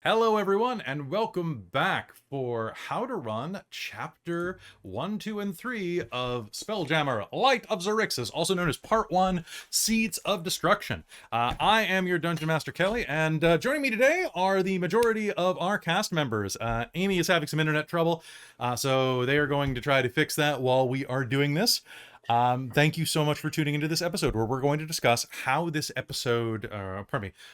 Hello, everyone, and welcome back for How to Run Chapter 1, 2, and 3 of Spelljammer, Light of Xaryxis, also known as Part 1, Seeds of Destruction. I am your Dungeon Master, Kelly, and joining me today are the majority of our cast members. Amy is having some internet trouble, so they are going to try to fix that while we are doing this. Thank you so much for tuning into this episode where we're going to discuss how this episode,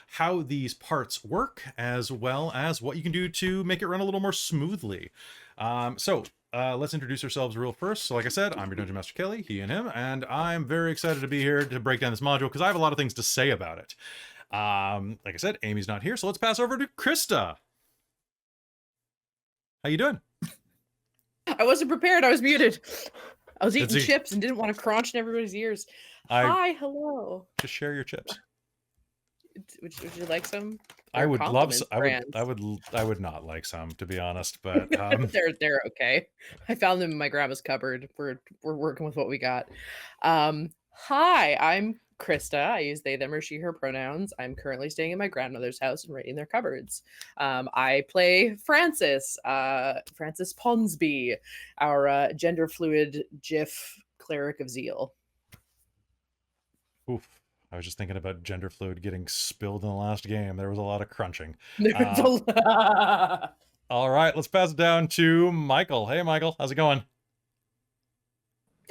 how these parts work, as well as what you can do to make it run a little more smoothly. Let's introduce ourselves real first. So like I said, I'm your Dungeon Master Kelly, he and him, and I'm very excited to be here to break down this module because I have a lot of things to say about it. Like I said, Amy's not here, so let's pass over to Christa. How you doing? I wasn't prepared. I was muted. I was eating chips and didn't want to crunch in everybody's ears. Hi, hello. Just share your chips. Would you like some? I would love. I would not like some, to be honest, but they're okay. I found them in my grandma's cupboard. We're working with what we got. Hi, I'm Christa. I use they, them, or she, her pronouns. I'm currently staying in my grandmother's house and raiding their cupboards. I play Francis Ponsoby, our gender fluid GIF cleric of zeal. Oof. I was just thinking about gender fluid getting spilled in the last game. There was a lot of crunching. All right, let's pass it down to Michael. Hey, Michael, how's it going?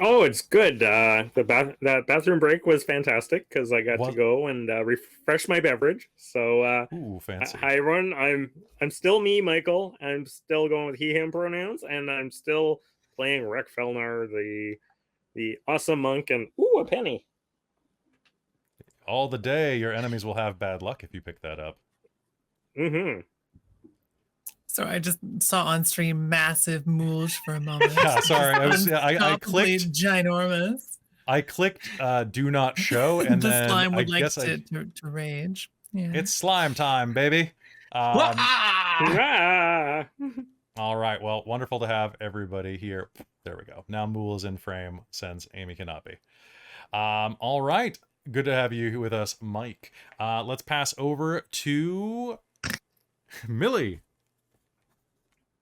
Oh, it's good. That bathroom break was fantastic because I got to go and refresh my beverage. So, ooh, fancy. Hi, everyone. I'm still me, Michael. I'm still going with he/him pronouns, and I'm still playing Wrek Felnar, the awesome monk, and ooh, a penny. All the day, your enemies will have bad luck if you pick that up. Mm-hmm. So I just saw on stream massive Mulj for a moment. Yeah, sorry. I clicked ginormous. I clicked do not show, and the then slime would I like guess to rage. Yeah. It's slime time, baby. All right. Well, wonderful to have everybody here. There we go. Now Mulj is in frame since Amy cannot be. All right. Good to have you with us, Mike. Let's pass over to Millie.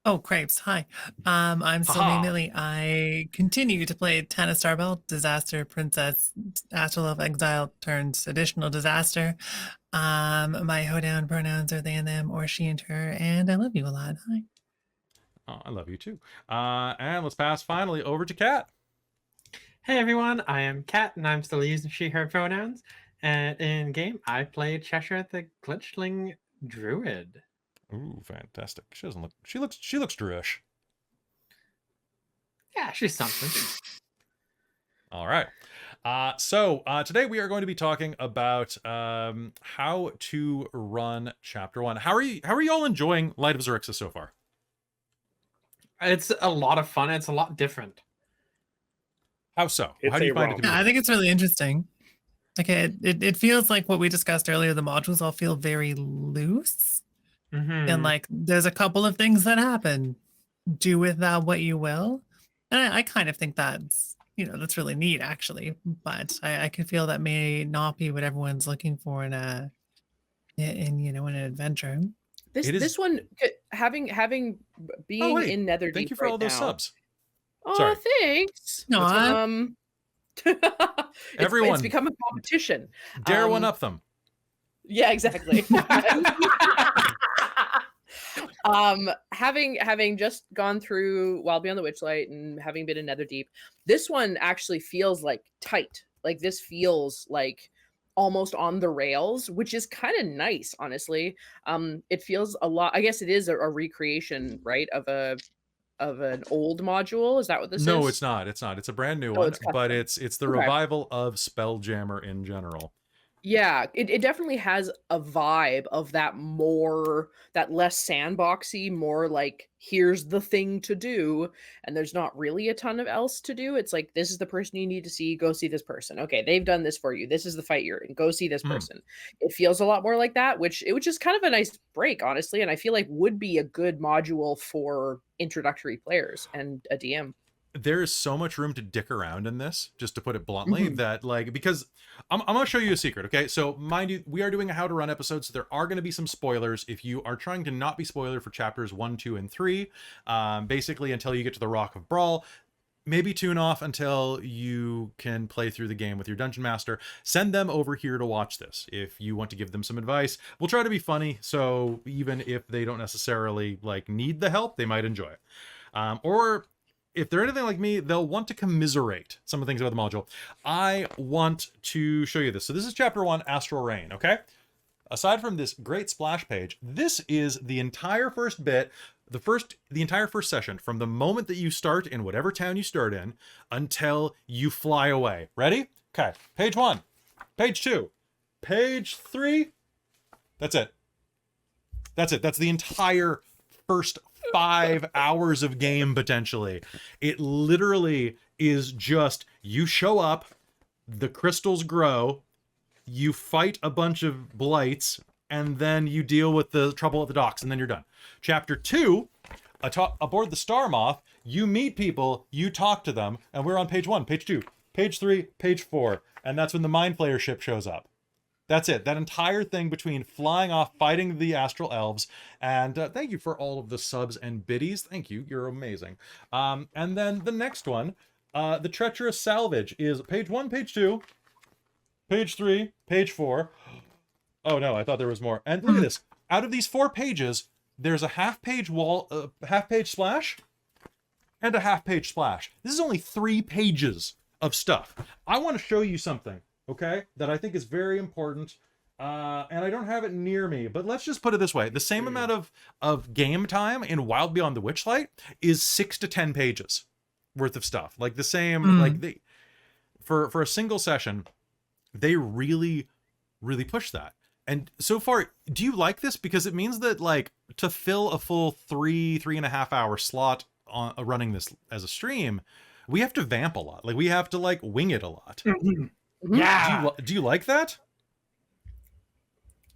Oh, crepes. Hi. I'm still Millie. I continue to play Tana Starbell, Disaster Princess, Astral of Exile turns Additional Disaster. My hoedown pronouns are they and them, or she and her, and I love you a lot. Hi. Oh, I love you too. And let's pass finally over to Kat. Hey everyone, I am Kat, and I'm still using she, her pronouns. And in game, I play Cheshire the Glitchling Druid. Ooh, fantastic. She doesn't look. She looks Druish. Yeah, she's something. All right. So today we are going to be talking about how to run Chapter 1. How are you all enjoying Light of Xaryxis so far? It's a lot of fun. It's a lot different. How so? How do you find it to be? I think it's really interesting. Okay, it feels like what we discussed earlier. The modules all feel very loose. Mm-hmm. And like there's a couple of things that happen. Do with that what you will. And I kind of think that's that's really neat actually. But I can feel that may not be what everyone's looking for in an adventure. This one having being in Netherdeep. Thank you for all those subs. Oh, sorry. Thanks. No, everyone, it's become a competition. Dare one up them. Yeah, exactly. Having just gone through Wild Beyond the Witchlight and having been in Netherdeep, this one actually feels like tight. Like this feels like almost on the rails, which is kind of nice, honestly. It feels a lot. I guess it is a recreation, right, of an old module. Is that what this is? No, it's not. It's not. It's a brand new one, but it's the revival of Spelljammer in general. Yeah, it definitely has a vibe of that less sandboxy, more like here's the thing to do, and there's not really a ton of else to do. It's like, this is the person you need to see, go see this person. Okay, they've done this for you. This is the fight you're in. Go see this person. It feels a lot more like that, which is kind of a nice break, honestly, and I feel like would be a good module for introductory players and a DM. there is so much room to dick around in this, just to put it bluntly, that like, because I'm going to show you a secret. Okay. So mind you, we are doing a how to run episode. So there are going to be some spoilers. If you are trying to not be spoiler for chapters 1, 2, and 3, basically until you get to the Rock of Brawl, maybe tune off until you can play through the game with your dungeon master. Send them over here to watch this if you want to give them some advice. We'll try to be funny, so even if they don't necessarily like need the help, they might enjoy it. Or if they're anything like me, they'll want to commiserate some of the things about the module. I want to show you this. So this is chapter 1, Astral Rain, okay? Aside from this great splash page, this is the entire first bit, the entire first session, from the moment that you start in whatever town you start in until you fly away. Ready? Okay, page 1, page 2, page 3. That's it. That's it. That's the entire first 5 hours of game, potentially. It literally is just, you show up, the crystals grow, you fight a bunch of blights, and then you deal with the trouble at the docks, and then you're done. Chapter 2, aboard the Star Moth, you meet people, you talk to them, and we're on page 1, page 2, page 3, page 4, and that's when the Mind Flayer ship shows up. That's it. That entire thing between flying off, fighting the Astral Elves, and thank you for all of the subs and biddies. Thank you. You're amazing. And then the next one, the Treacherous Salvage, is page 1, page 2, page 3, page 4. Oh no, I thought there was more. And look at this. Out of these 4 pages, there's a half-page splash, and a half-page splash. This is only 3 pages of stuff. I want to show you something, okay, that I think is very important, and I don't have it near me, but let's just put it this way. The same amount of game time in Wild Beyond the Witchlight is 6 to 10 pages worth of stuff. Like the same, like for a single session, they really, really push that. And so far, do you like this? Because it means that, like, to fill a full 3.5 hour slot on running this as a stream, we have to vamp a lot. Like, we have to, like, wing it a lot. Yeah. Do you like that?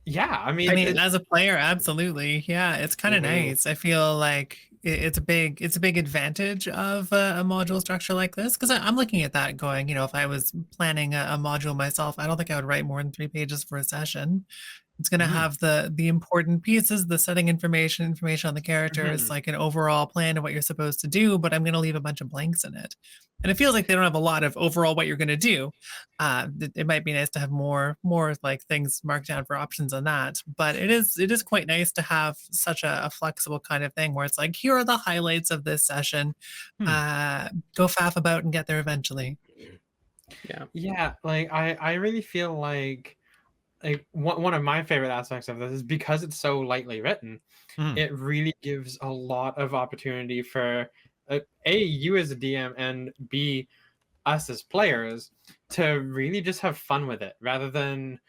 Yeah, I mean, as a player, absolutely. Yeah, it's kind of nice. I feel like it's a big advantage of a module structure like this, because I'm looking at that going, you know, if I was planning a module myself, I don't think I would write more than 3 pages for a session. It's going to have the important pieces, the setting information on the characters, like an overall plan of what you're supposed to do, but I'm going to leave a bunch of blanks in it. And it feels like they don't have a lot of overall what you're going to do. It might be nice to have more like things marked down for options on that. But it is quite nice to have such a flexible kind of thing where it's like, here are the highlights of this session. Go faff about and get there eventually. Yeah, like I really feel like one of my favorite aspects of this is because it's so lightly written. It really gives a lot of opportunity for A, you as a DM, and B, us as players to really just have fun with it rather than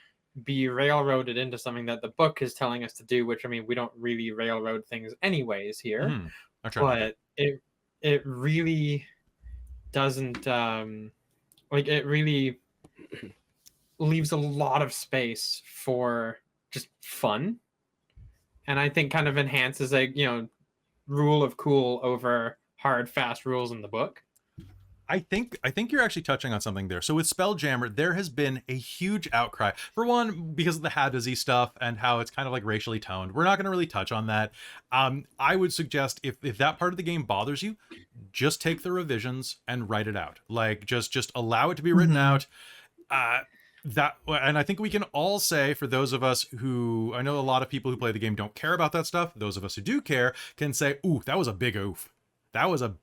be railroaded into something that the book is telling us to do, which, I mean, we don't really railroad things anyways here. But it really doesn't like, it really leaves a lot of space for just fun, and I think kind of enhances a, you know, rule of cool over hard fast rules in the book. I think you're actually touching on something there. So with Spelljammer, there has been a huge outcry. For one, because of the Hadizzy stuff and how it's kind of like racially toned. We're not going to really touch on that. I would suggest if that part of the game bothers you, just take the revisions and write it out. Like just allow it to be written out. And I think we can all say, for those of us who, I know a lot of people who play the game don't care about that stuff. Those of us who do care can say, "Ooh, that was a big oof. That was a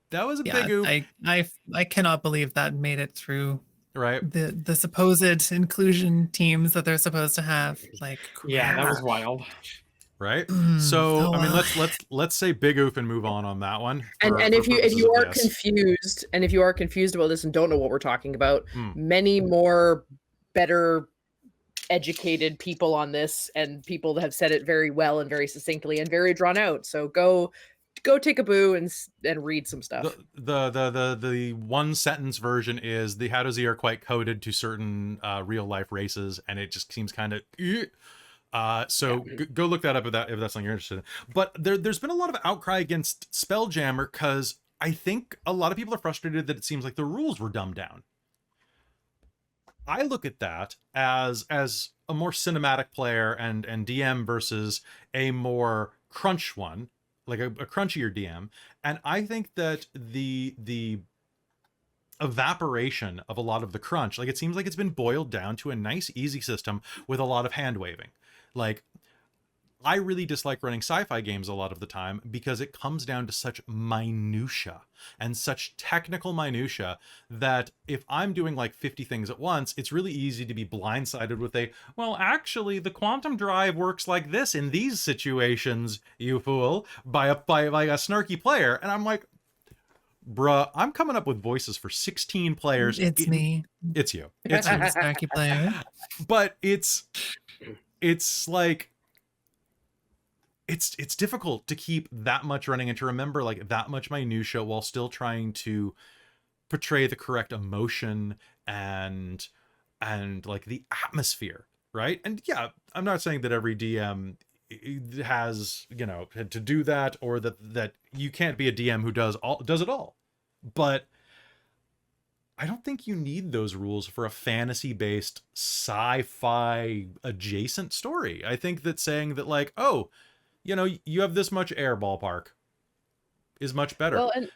big oof." I cannot believe that made it through right the supposed inclusion teams that they're supposed to have. Like, yeah, that was wild. Right. So I mean, let's say big oof and move on that one. And if you are confused, and if you are confused about this and don't know what we're talking about, many more better educated people on this, and people that have said it very well and very succinctly and very drawn out. So go take a boo and read some stuff. The one sentence version is the Hadizzy are quite coded to certain real life races, and it just seems kind of go look that up if that's something you're interested in. But there's been a lot of outcry against Spelljammer because I think a lot of people are frustrated that it seems like the rules were dumbed down. I look at that as a more cinematic player and DM versus a more crunch one, like a crunchier DM. And I think that the evaporation of a lot of the crunch, like it seems like it's been boiled down to a nice, easy system with a lot of hand waving. Like, I really dislike running sci-fi games a lot of the time because it comes down to such minutia and such technical minutia that if I'm doing like 50 things at once, it's really easy to be blindsided with well, actually the quantum drive works like this in these situations, you fool, by a snarky player. And I'm like, bruh, I'm coming up with voices for 16 players. It's me. It's you. It's you. Snarky player. But it's like, it's difficult to keep that much running and to remember like that much minutia while still trying to portray the correct emotion and like the atmosphere, right? And yeah, I'm not saying that every DM has, you know, to do that, or that you can't be a DM who does it all. But I don't think you need those rules for a fantasy-based sci-fi adjacent story. I think that saying that like, oh, you know, you have this much air ballpark is much better. Well, and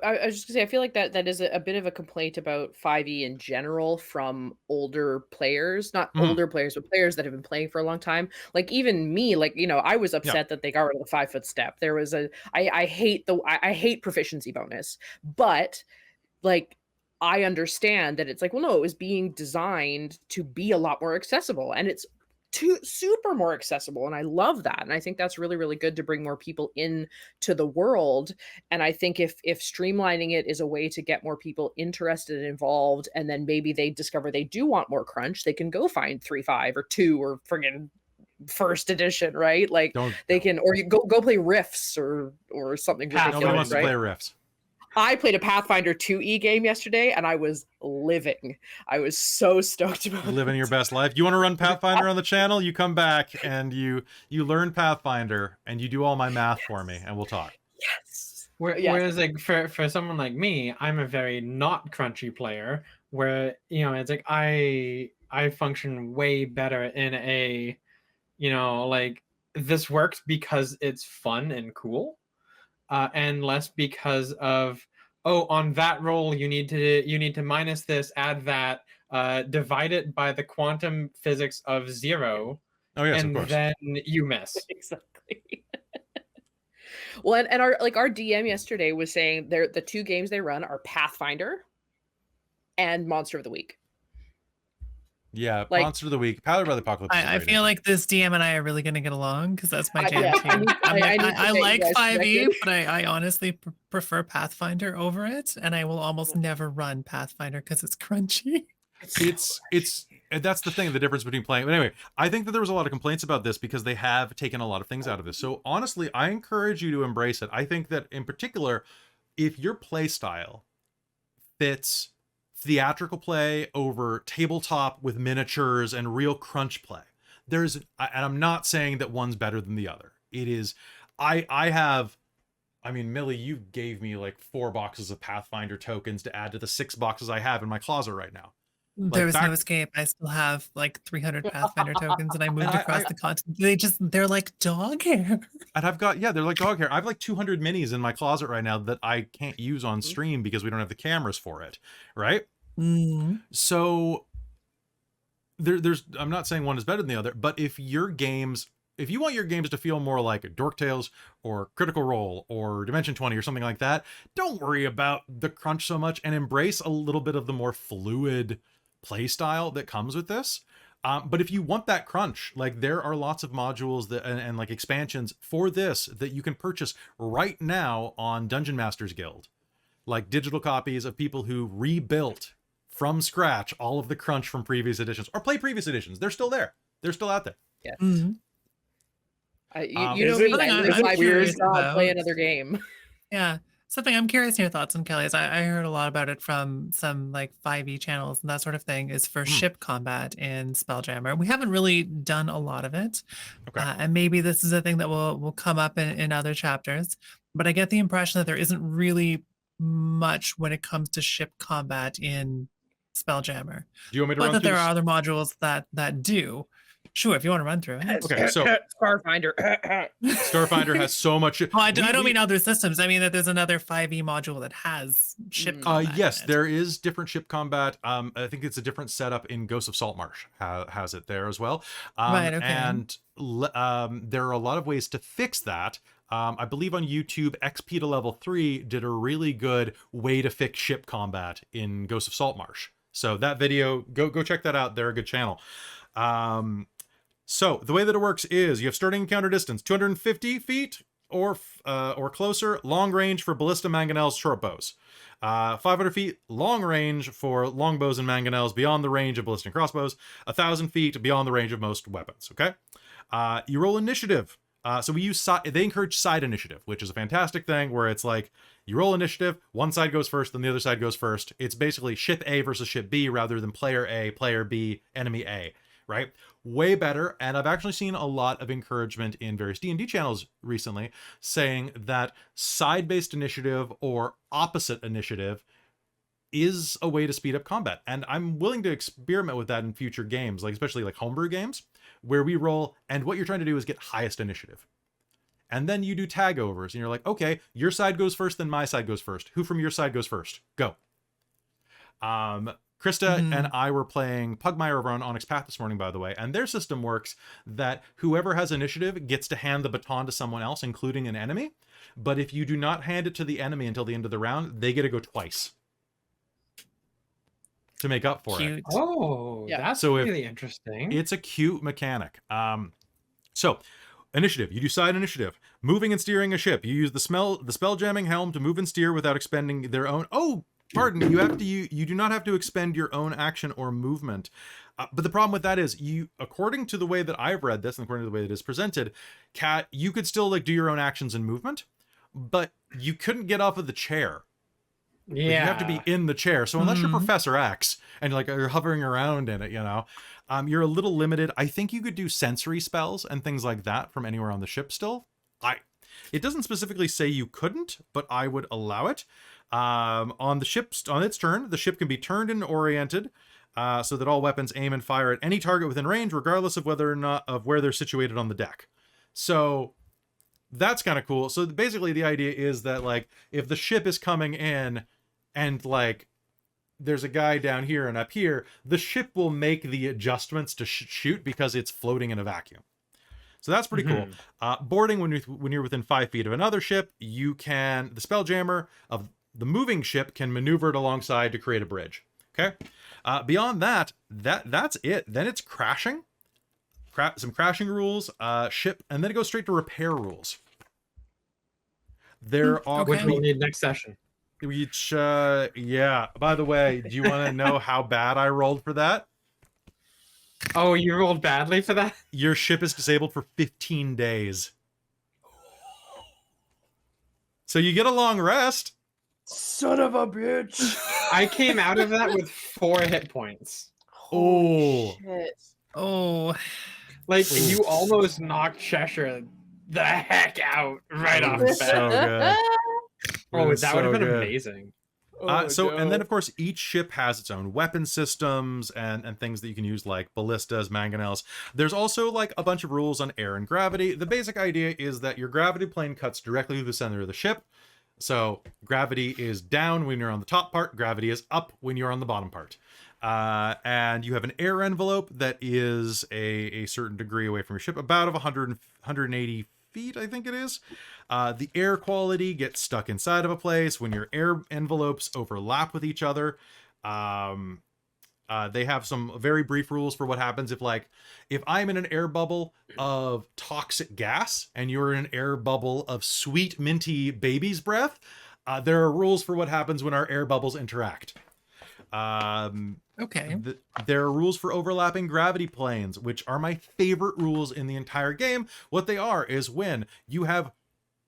I was just gonna say, I feel like that is a bit of a complaint about 5e in general from older players, not older players, but players that have been playing for a long time. Like even me, like, you know, I was upset that they got rid of the 5-foot step. There was I hate proficiency bonus, but like, I understand that it's like, well, no, it was being designed to be a lot more accessible, and it's super more accessible, and I love that, and I think that's really, really good to bring more people in to the world. And I think if streamlining it is a way to get more people interested and involved, and then maybe they discover they do want more crunch, they can go find 3.5 or 2 or friggin' first edition, right? Like they can, or you go play Rifts or something ridiculous. Nobody wants right? to play Rifts. I played a Pathfinder 2e game yesterday, and I was living. I was so stoked about it. Living your best life. You want to run Pathfinder on the channel? You come back and you learn Pathfinder, and you do all my math for me, and we'll talk. Yes. Whereas like for someone like me, I'm a very not crunchy player, where, you know, it's like I function way better in a, you know, like this works because it's fun and cool. And less because of, oh, on that roll you need to minus this, add that, divide it by the quantum physics of 0. Oh yes, and of course. Then you miss. Exactly. Well, and our DM yesterday was saying the 2 games they run are Pathfinder and Monster of the Week. Yeah, like, Monster of the Week, Powered by the Apocalypse. I feel like this DM and I are really going to get along because that's my jam. I like 5e, but I honestly prefer Pathfinder over it, and I will almost never run Pathfinder because it's crunchy. It's that's the thing, the difference between playing. But anyway, I think that there was a lot of complaints about this because they have taken a lot of things out of this. So honestly, I encourage you to embrace it. I think that in particular, if your play style fits theatrical play over tabletop with miniatures and real crunch play, and I'm not saying that one's better than the other. It is, I mean, Millie, you gave me like 4 boxes of Pathfinder tokens to add to the 6 boxes I have in my closet right now. There was no escape. I still have like 300 Pathfinder tokens, and I moved across the continent. They're like dog hair. And I've got, they're like dog hair. I have like 200 minis in my closet right now that I can't use on stream because we don't have the cameras for it, right? Mm-hmm. So there's, I'm not saying one is better than the other, but if you want your games to feel more like Dork Tales or Critical Role or Dimension 20 or something like that, don't worry about the crunch so much and embrace a little bit of the more fluid play style that comes with this. But if you want that crunch, like there are lots of modules that and like expansions for this that you can purchase right now on Dungeon Masters Guild, like digital copies of people who rebuilt from scratch all of the crunch from previous editions or play previous editions. They're still there. They're still out there. Yes. Mm-hmm. You know me, I live 5 years, play another game. Yeah. Something I'm curious in your thoughts on, Kelly, is I heard a lot about it from some like 5e channels and that sort of thing, is for ship combat in Spelljammer. We haven't really done a lot of it. Okay. And maybe this is a thing that will come up in other chapters. But I get the impression that there isn't really much when it comes to ship combat in Spelljammer. Do you want me to But run that through there this? are other modules that do. Sure, if you want to run through it. Okay, so Starfinder. Starfinder has so much. Oh, I don't mean other systems. I mean that there's another 5e module that has ship combat. Yes, in it. there is different ship combat. I think it's a different setup in Ghosts of Saltmarsh has it there as well. Right, okay. And there are a lot of ways to fix that. I believe on YouTube, XP to level 3 did a really good way to fix ship combat in Ghosts of Saltmarsh. So that video, go check that out. They're a good channel. So the way that it works is you have starting encounter distance, 250 feet or closer, long range for ballista, mangonels, short bows. 500 feet, long range for longbows and mangonels beyond the range of ballista and crossbows. 1,000 feet beyond the range of most weapons, okay? You roll initiative. So we use they encourage side initiative, which is a fantastic thing where it's like you roll initiative, one side goes first, then the other side goes first. It's basically ship A versus ship B rather than player A, player B, enemy A, right? Way better. And I've actually seen a lot of encouragement in various D&D channels recently saying that side-based initiative or opposite initiative is a way to speed up combat. And I'm willing to experiment with that in future games, like especially like homebrew games, where we roll and what you're trying to do is get highest initiative. And then you do tag overs and you're like, okay, your side goes first, then my side goes first. Who from your side goes first? Go. Christa and I were playing Pugmire over on Onyx Path this morning, by the way, and their system works that whoever has initiative gets to hand the baton to someone else, including an enemy. But if you do not hand it to the enemy until the end of the round, they get to go twice to make up for it. Oh, Yeah. that's So really interesting. It's a cute mechanic. So initiative, you do side initiative. Moving and steering a ship. You use the spell jamming helm to move and steer without expending their own. Oh, pardon, you do not have to expend your own action or movement. But the problem with that is according to the way that I've read this and according to the way it is presented, Kat, you could still like do your own actions and movement, but you couldn't get off of the chair. Yeah. Like, you have to be in the chair. So unless you're Professor X and like you're hovering around in it, you're a little limited. I think you could do sensory spells and things like that from anywhere on the ship still. It doesn't specifically say you couldn't, but I would allow it. On its turn, the ship can be turned and oriented so that all weapons aim and fire at any target within range, regardless of where they're situated on the deck. So that's kind of cool. So basically the idea is that like if the ship is coming in and like there's a guy down here and up here, the ship will make the adjustments to shoot because it's floating in a vacuum. So that's pretty cool. Boarding, when you're within 5 feet of another ship, the Spelljammer of the moving ship can maneuver it alongside to create a bridge. Okay. Beyond that's it. Then it's crashing. Some crashing rules, ship, and then it goes straight to repair rules. There are which we'll need next session. Which, yeah. By the way, do you want to know how bad I rolled for that? Oh, you rolled badly for that? Your ship is disabled for 15 days. So you get a long rest. Son of a bitch. I came out of that with 4 hit points. Oh. Shit. Oh, Like, you almost knocked Cheshire the heck out right off the bat. So good. Oh, that would have been good. amazing. And then of course each ship has its own weapon systems and things that you can use like ballistas, mangonels. There's also like a bunch of rules on air and gravity. The basic idea is that your gravity plane cuts directly through the center of the ship. So gravity is down when you're on the top part, gravity is up when you're on the bottom part. And you have an air envelope that is a certain degree away from your ship, about 180 feet, I think it is. The air quality gets stuck inside of a place when your air envelopes overlap with each other. They have some very brief rules for what happens if I'm in an air bubble of toxic gas and you're in an air bubble of sweet minty baby's breath. There are rules for what happens when our air bubbles interact. okay. There are rules for overlapping gravity planes, which are my favorite rules in the entire game. What they are is when you have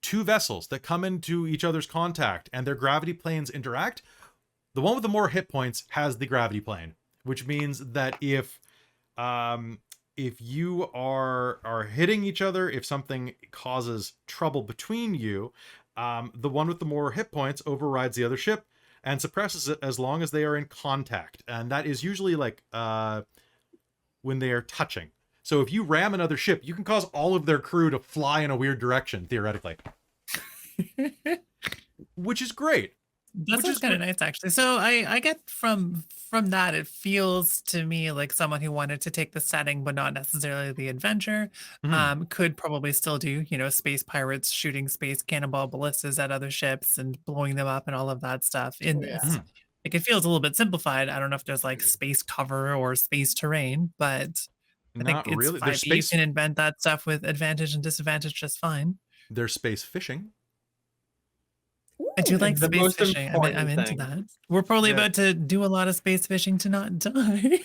two vessels that come into each other's contact and their gravity planes interact, the one with the more hit points has the gravity plane, which means that if you are hitting each other, if something causes trouble between you, the one with the more hit points overrides the other ship and suppresses it as long as they are in contact. And that is usually like when they are touching. So if you ram another ship, you can cause all of their crew to fly in a weird direction, theoretically. Which is great. That's kind of nice, actually. So I get from that, it feels to me like someone who wanted to take the setting, but not necessarily the adventure, could probably still do, space pirates shooting space cannonball ballistas at other ships and blowing them up and all of that stuff in this. Like, it feels a little bit simplified. I don't know if there's like space cover or space terrain, but I think it's really. 5e. You can invent that stuff with advantage and disadvantage just fine. There's space fishing. I do like space fishing. I'm into that. We're probably about to do a lot of space fishing to not die.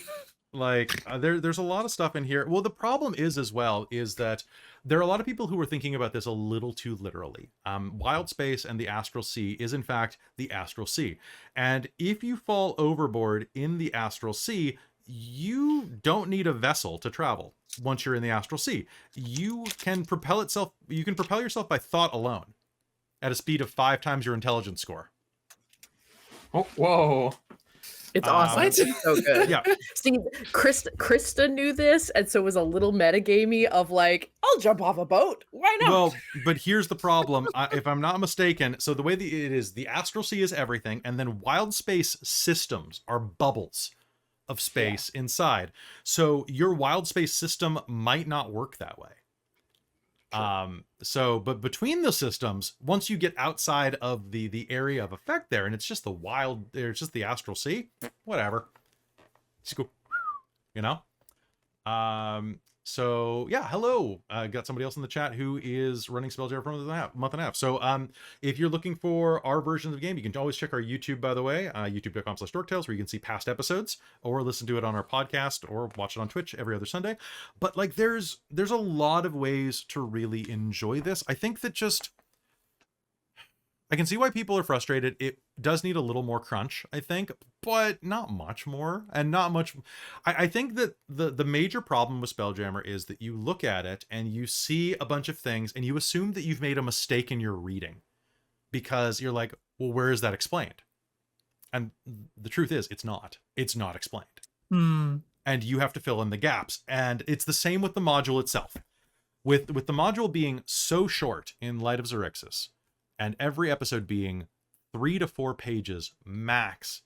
Like, there's a lot of stuff in here. Well, the problem is as well is that there are a lot of people who are thinking about this a little too literally. Wild space and the astral sea is in fact the astral sea. And if you fall overboard in the astral sea, you don't need a vessel to travel once you're in the astral sea. You can propel yourself by thought alone at a speed of 5 times your intelligence score. Oh, whoa. It's awesome. It's so good. Yeah. See, Christa knew this, and so it was a little metagamey of like, I'll jump off a boat. Why not? Well, but here's the problem. If I'm not mistaken, so the way it is, the astral sea is everything, and then wild space systems are bubbles of space inside. So your wild space system might not work that way. Sure. But between the systems, once you get outside of the area of effect there, and it's just the astral sea, whatever. Just go, So yeah, hello. Got somebody else in the chat who is running Spelljammer for a month and a half. So if you're looking for our version of the game, you can always check our YouTube, by the way, youtube.com/dorktales, where you can see past episodes or listen to it on our podcast or watch it on Twitch every other Sunday. But like, there's a lot of ways to really enjoy this. I think that I can see why people are frustrated. It does need a little more crunch, I think, but not much more, and not much. I think that the major problem with Spelljammer is that you look at it and you see a bunch of things and you assume that you've made a mistake in your reading because you're like, well, where is that explained? And the truth is, it's not explained. And you have to fill in the gaps. And it's the same with the module itself. With the module being so short in Light of Xaryxis, and every episode being 3 to 4 pages max.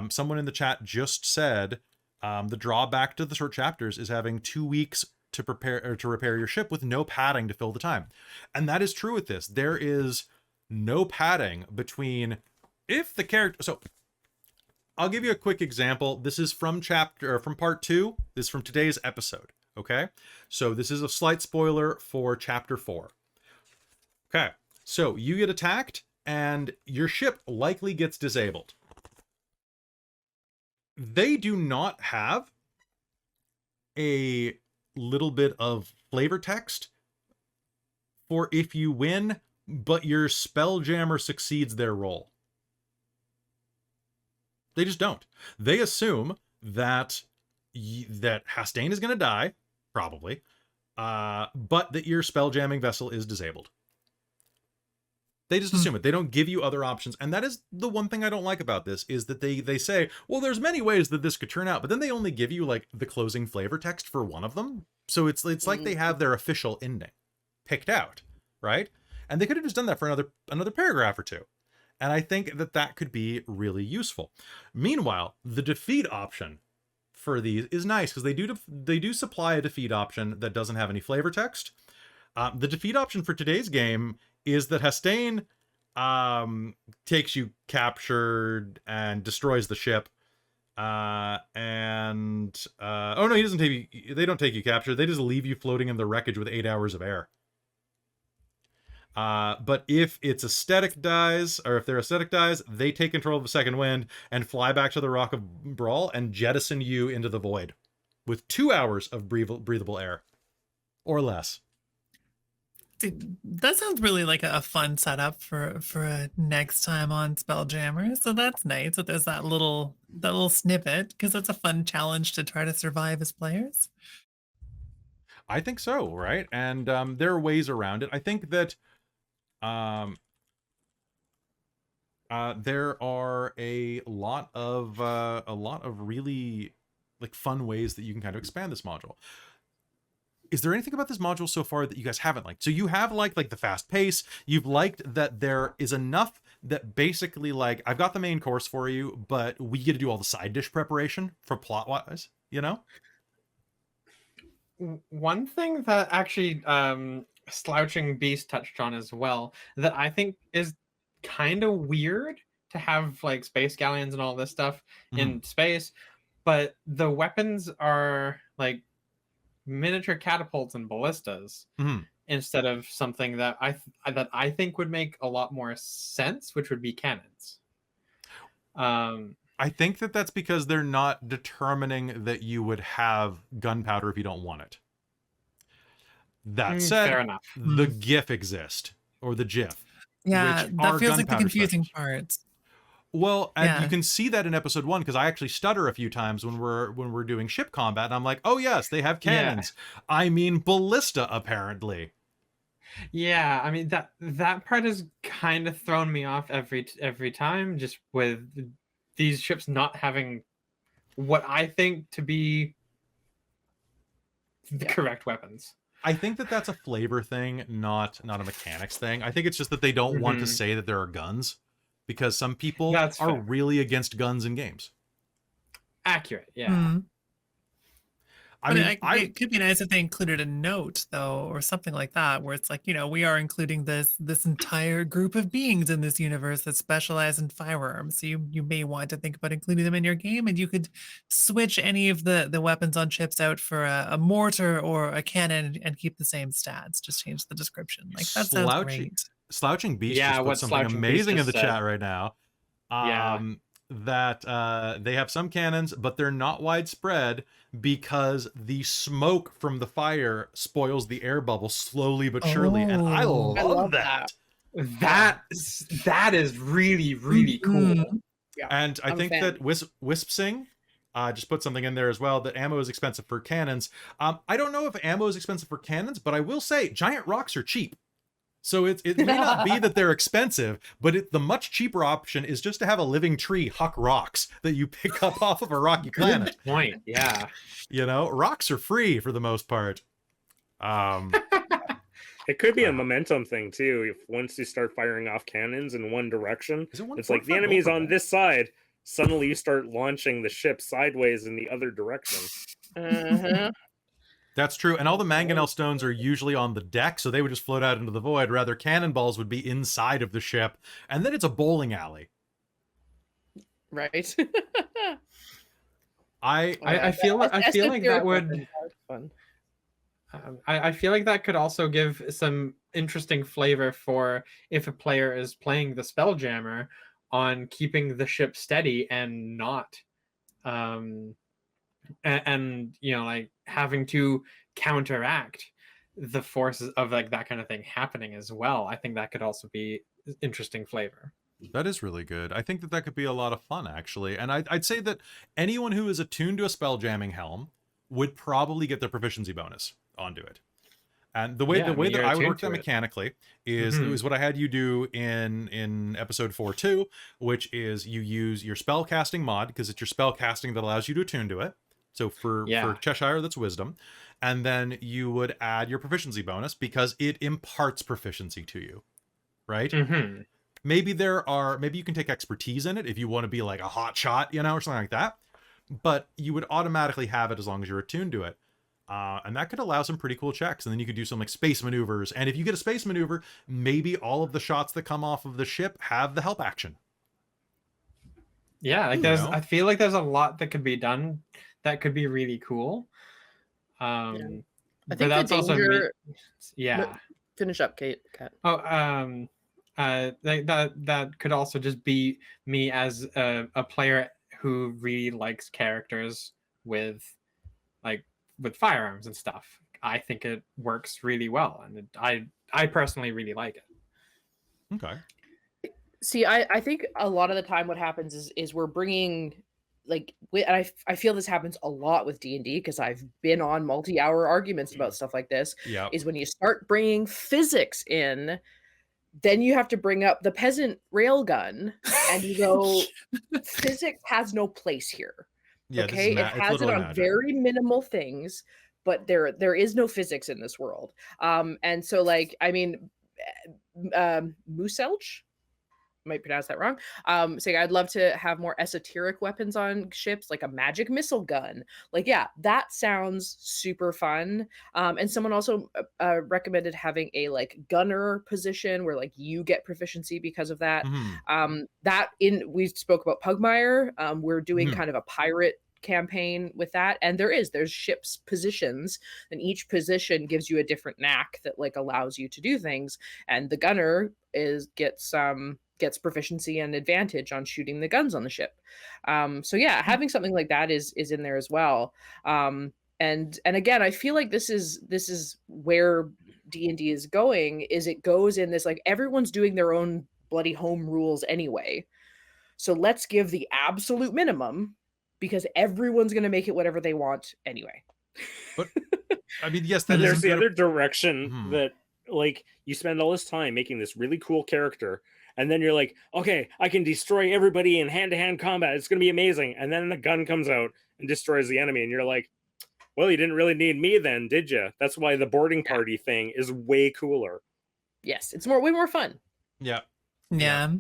Someone in the chat just said the drawback to the short chapters is having 2 weeks to prepare or to repair your ship with no padding to fill the time. And that is true with this. There is no padding between if the character. So I'll give you a quick example. This is from part 2. This is from today's episode. Okay. So this is a slight spoiler for chapter 4. Okay. So you get attacked and your ship likely gets disabled. They do not have a little bit of flavor text for if you win, but your Spelljammer succeeds their role. They just don't. They assume that Hastane is going to die, probably, but that your spelljamming vessel is disabled. They just assume it. They don't give you other options. And that is the one thing I don't like about this, is that they say, well, there's many ways that this could turn out, but then they only give you like the closing flavor text for one of them. So it's like they have their official ending picked out, right? And they could have just done that for another paragraph or two. And I think that could be really useful. Meanwhile, the defeat option for these is nice because they do supply a defeat option that doesn't have any flavor text. The defeat option for today's game is that Hastane takes you captured and destroys the ship. Oh no, he doesn't take you. They don't take you captured. They just leave you floating in the wreckage with 8 hours of air. But if its aesthetic dies, or if their aesthetic dies, they take control of the second wind and fly back to the Rock of Brawl and jettison you into the void with 2 hours of breathable air or less. That sounds really like a fun setup for a next time on Spelljammer. So that's nice that there's that little snippet, because it's a fun challenge to try to survive as players. I think so, right? And there are ways around it. I think that there are a lot of really like fun ways that you can kind of expand this module. Is there anything about this module so far that you guys haven't liked? So you have liked like the fast pace. You've liked that there is enough that basically like I've got the main course for you, but we get to do all the side dish preparation for plot wise, you know? One thing that actually Slouching Beast touched on as well that I think is kind of weird to have like space galleons and all this stuff in space, but the weapons are like miniature catapults and ballistas instead of something that I think would make a lot more sense, which would be cannons. I think that that's because they're not determining that you would have gunpowder if you don't want it. That said, fair enough. The GIF exist, or the GIF. Yeah, which that are feels like the gunpowder confusing specials. part. Well, and Yeah. you can see that in episode 1 because I actually stutter a few times when we're doing ship combat, and I'm like, oh yes, they have cannons. Yeah. I mean ballista, apparently. Yeah, I mean that part has kind of thrown me off every time, just with these ships not having what I think to be the correct weapons. I think that that's a flavor thing, not a mechanics thing. I think it's just that they don't want to say that there are guns, because some people are really against guns in games. Accurate, yeah. I mean, it could be nice if they included a note, though, or something like that, where it's like, you know, we are including this entire group of beings in this universe that specialize in firearms. So you may want to think about including them in your game, and you could switch any of the weapons on ships out for a mortar or a cannon and keep the same stats. Just change the description. Like, that sounds great. Slouching Beast just put something amazing in the chat right now. That they have some cannons, but they're not widespread because the smoke from the fire spoils the air bubble slowly but surely, and I love that. That is really, really cool. Yeah, and I think that Wispsing just put something in there as well, that ammo is expensive for cannons. I don't know if ammo is expensive for cannons, but I will say giant rocks are cheap. So it may not be that they're expensive, but the much cheaper option is just to have a living tree huck rocks that you pick up off of a rocky planet. Good point, yeah. You know, rocks are free for the most part. It could be a momentum thing too. If once you start firing off cannons in one direction, it's like the enemy's on this side. Suddenly you start launching the ship sideways in the other direction. That's true, and all the mangonel stones are usually on the deck, so they would just float out into the void. Rather, cannonballs would be inside of the ship, and then it's a bowling alley. Right. I feel like that would. I feel like that could also give some interesting flavor for if a player is playing the Spelljammer on keeping the ship steady and not. And you know, like having to counteract the forces of like that kind of thing happening as well. I think that could also be interesting flavor. That is really good. I think that could be a lot of fun, actually. And I'd say that anyone who is attuned to a spell jamming helm would probably get their proficiency bonus onto it. And the way that I would work that mechanically is what I had you do in episode 4.2, which is you use your spell casting mod, because it's your spell casting that allows you to attune to it. So for Cheshire, that's wisdom. And then you would add your proficiency bonus because it imparts proficiency to you, right? Maybe you can take expertise in it if you want to be like a hot shot, you know, or something like that. But you would automatically have it as long as you're attuned to it. And that could allow some pretty cool checks. And then you could do some like space maneuvers. And if you get a space maneuver, maybe all of the shots that come off of the ship have the help action. Yeah, like I feel like there's a lot that could be done that could be really cool. I think but that's the danger... also finish up, Kate. That could also just be me as a player who really likes characters with firearms and stuff. I think it works really well, and I personally really like it. Okay. See, I think a lot of the time what happens is we're bringing like and I feel this happens a lot with D&D because I've been on multi-hour arguments about stuff like this. Yeah. Is when you start bringing physics in, then you have to bring up the peasant railgun and you go, physics has no place here. Yeah, okay, it has it on magic. very minimal things, but there is no physics in this world. And so like, I mean, Muselch, might pronounce that wrong, saying I'd love to have more esoteric weapons on ships, like a magic missile gun. Like, yeah, that sounds super fun. And someone also recommended having a like gunner position where like you get proficiency because of that. We spoke about Pugmire. We're doing kind of a pirate campaign with that, and there's ships positions, and each position gives you a different knack that like allows you to do things, and the gunner gets proficiency and advantage on shooting the guns on the ship. So yeah, having something like that is in there as well. And again, I feel like this is where D&D is going, is it goes in this like everyone's doing their own bloody home rules anyway, so let's give the absolute minimum because everyone's going to make it whatever they want anyway. But I mean, yes, and there's the other direction that like you spend all this time making this really cool character, and then you're like, okay, I can destroy everybody in hand-to-hand combat. It's going to be amazing. And then the gun comes out and destroys the enemy. And you're like, well, you didn't really need me then, did you? That's why the boarding party thing is way cooler. Yes, it's way more fun. Yeah. Yeah.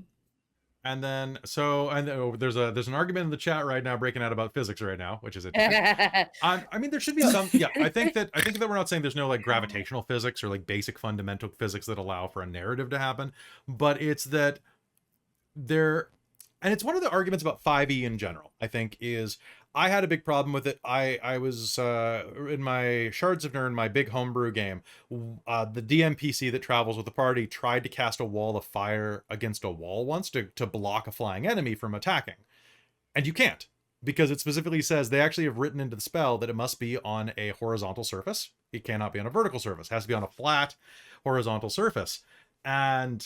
And then there's an argument in the chat right now breaking out about physics right now, which is interesting. I mean, there should be some. Yeah, I think that we're not saying there's no like gravitational physics or like basic fundamental physics that allow for a narrative to happen, but it's that and it's one of the arguments about 5e in general. I think is I had a big problem with it. I was in my Shards of Nirn, my big homebrew game, the DM PC that travels with the party tried to cast a wall of fire against a wall once to block a flying enemy from attacking. And you can't, because it specifically says they actually have written into the spell that it must be on a horizontal surface. It cannot be on a vertical surface. It has to be on a flat horizontal surface. And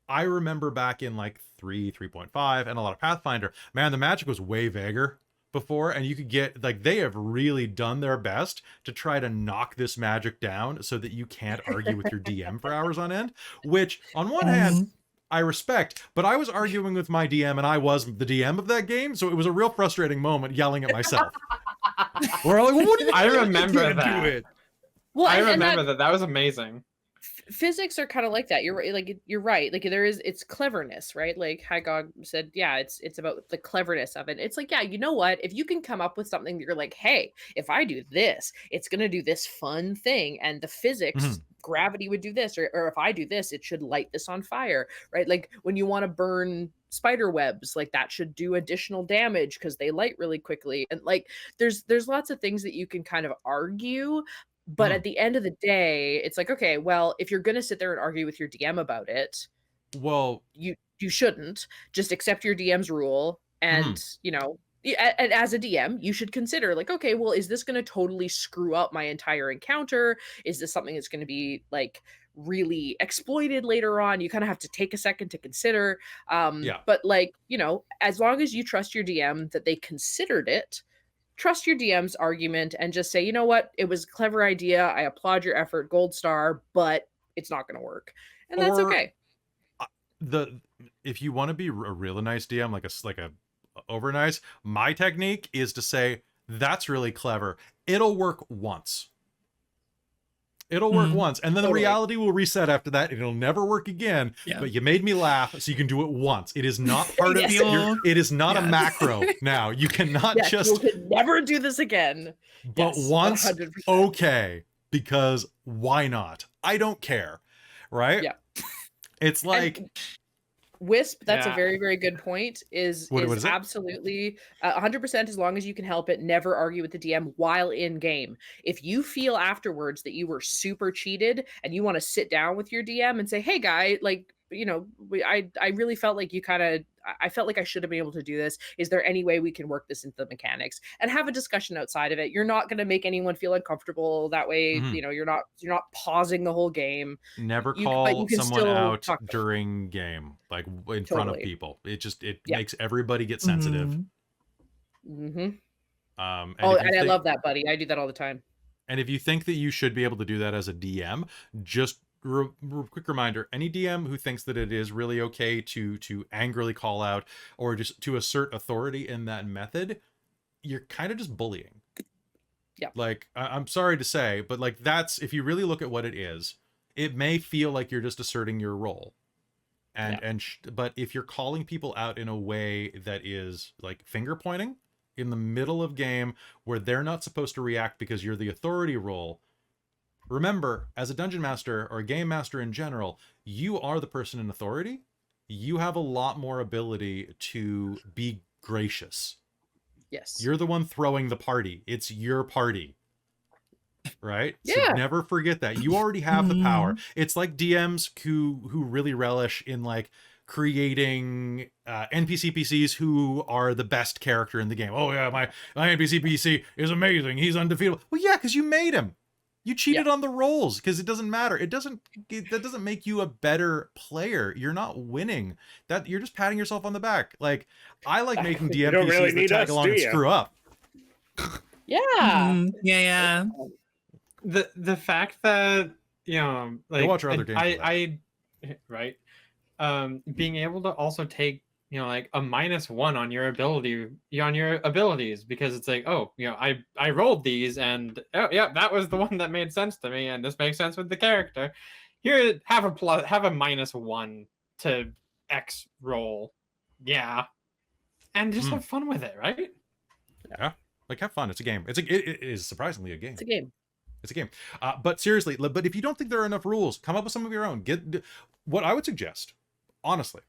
I remember back in like 3.5 and a lot of Pathfinder, man, the magic was way vaguer before, and you could get like they have really done their best to try to knock this magic down so that you can't argue with your DM for hours on end, which on one hand I respect, but I was arguing with my DM and I was the DM of that game, so it was a real frustrating moment yelling at myself. We're like, what I remember that. Well, I remember that was amazing. Physics are kind of like that. You're right. Like it's cleverness, right? Like Hygog said, yeah, it's about the cleverness of it. It's like, yeah, you know what? If you can come up with something that you're like, hey, if I do this, it's gonna do this fun thing, and the physics, gravity would do this, or if I do this, it should light this on fire, right? Like when you want to burn spider webs, like that should do additional damage because they light really quickly, and like there's lots of things that you can kind of argue. But at the end of the day, it's like, okay, well, if you're going to sit there and argue with your DM about it, well, you shouldn't just accept your DM's rule. And, you know, and as a DM, you should consider like, okay, well, is this going to totally screw up my entire encounter? Is this something that's going to be like really exploited later on? You kind of have to take a second to consider. But like, you know, as long as you trust your DM that they considered it, trust your DM's argument and just say, you know what, it was a clever idea. I applaud your effort, gold star, but it's not going to work. And that's okay. If you want to be a really nice DM, like a over nice, my technique is to say, that's really clever. It'll work once. It'll work once, and then the reality will reset after that, and it'll never work again. Yeah. But you made me laugh, so you can do it once. It is not part of it is not a macro now. You cannot just... You can never do this again. But once, 100%. Okay, because why not? I don't care, right? Yeah. It's like... Wisp, that's a very, very good point, is absolutely 100% as long as you can help it, never argue with the DM while in game. If you feel afterwards that you were super cheated and you want to sit down with your DM and say, hey guy, like I really felt like I felt like I should have been able to do this. Is there any way we can work this into the mechanics and have a discussion outside of it? You're not going to make anyone feel uncomfortable that way. You're not pausing the whole game. Never But call you can someone still out talk about it. during game, like in front of Totally. people. It Yeah. makes everybody get sensitive. Mm-hmm. And Oh, if you and I think- love that, buddy. I do that all the time. And if you think that you should be able to do that as a DM, just quick reminder, any DM who thinks that it is really okay to angrily call out or just to assert authority in that method, you're kind of just bullying. Yeah. Like, I'm sorry to say, but like that's, if you really look at what it is, it may feel like you're just asserting your role. But if you're calling people out in a way that is like finger pointing in the middle of game where they're not supposed to react because you're the authority role, remember, as a dungeon master or a game master in general, you are the person in authority. You have a lot more ability to be gracious. Yes. You're the one throwing the party. It's your party. Right? Yeah. So never forget that. You already have the power. It's like DMs who really relish in like creating NPC/PCs who are the best character in the game. Oh yeah, my NPC/PC is amazing. He's undefeatable. Well, yeah, because you made him. You cheated on the rolls because it doesn't matter. That doesn't make you a better player. You're not winning. That you're just patting yourself on the back. Like I like making DM don't PCs really that need tag us, along do and ya? screw up. Yeah. Yeah. The fact that like Go watch our other games for that. I right, being able to also take like a -1 on your abilities because it's like, oh, I rolled these and oh yeah, that was the one that made sense to me and this makes sense with the character. Here, have a -1 to X roll, yeah, and just have fun with it, right? Yeah, like have fun. It's a game. It is surprisingly a game. It's a game. It's a game. But seriously, but if you don't think there are enough rules, come up with some of your own. What I would suggest, honestly,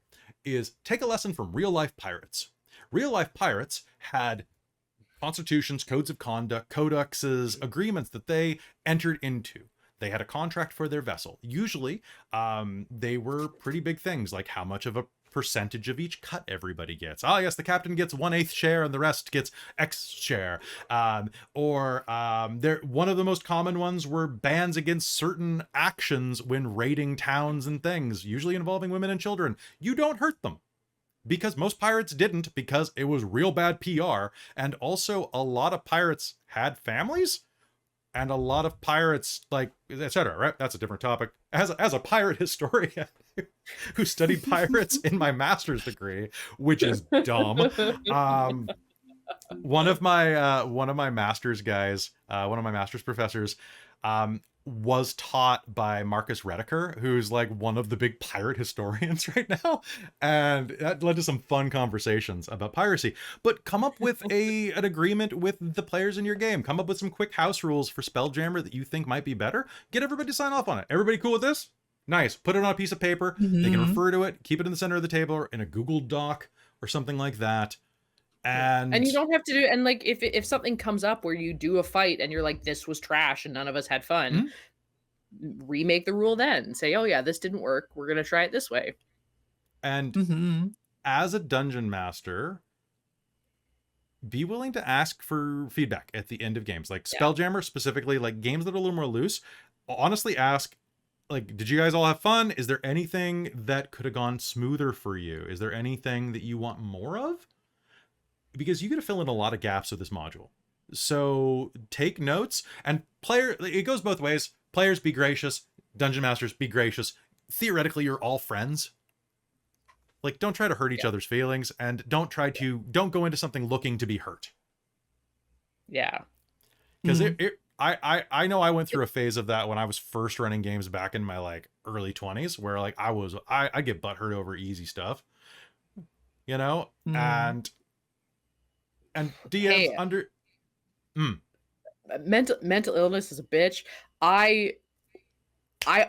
is take a lesson from real life pirates. Real life pirates had constitutions, codes of conduct, codexes, agreements that they entered into. They had a contract for their vessel. Usually, they were pretty big things, like how much of a percentage of each cut everybody gets. Oh yes, the captain gets 1/8 share and the rest gets X share. One of the most common ones were bans against certain actions when raiding towns and things, usually involving women and children. You don't hurt them. Because most pirates didn't, because it was real bad PR, and also a lot of pirates had families, and a lot of pirates, like, etc. Right? That's a different topic. As a pirate historian who studied pirates in my master's degree, which is dumb. One of my master's guys, one of my master's professors, was taught by Marcus Rediker, who's like one of the big pirate historians right now, and that led to some fun conversations about piracy. But come up with an agreement with the players in your game. Come up with some quick house rules for Spelljammer that you think might be better. Get everybody to sign off on it. Everybody cool with this? Nice. Put it on a piece of paper. They can refer to it. Keep it in the center of the table or in a Google Doc or something like that. And you don't have to do, and like if something comes up where you do a fight and you're like, this was trash and none of us had fun, remake the rule then. Say, oh yeah, this didn't work. We're gonna try it this way. And as a dungeon master, be willing to ask for feedback at the end of games. Like Spelljammer specifically, like games that are a little more loose, honestly ask, like, did you guys all have fun? Is there anything that could have gone smoother for you? Is there anything that you want more of? Because you got to fill in a lot of gaps with this module. So take notes, and it goes both ways. Players, be gracious. Dungeon masters, be gracious. Theoretically, you're all friends. Like, don't try to hurt each other's feelings, and don't go into something looking to be hurt. Yeah. Because I know I went through a phase of that when I was first running games back in my like early 20s, where like I get butthurt over easy stuff, and DMs mental illness is a bitch. I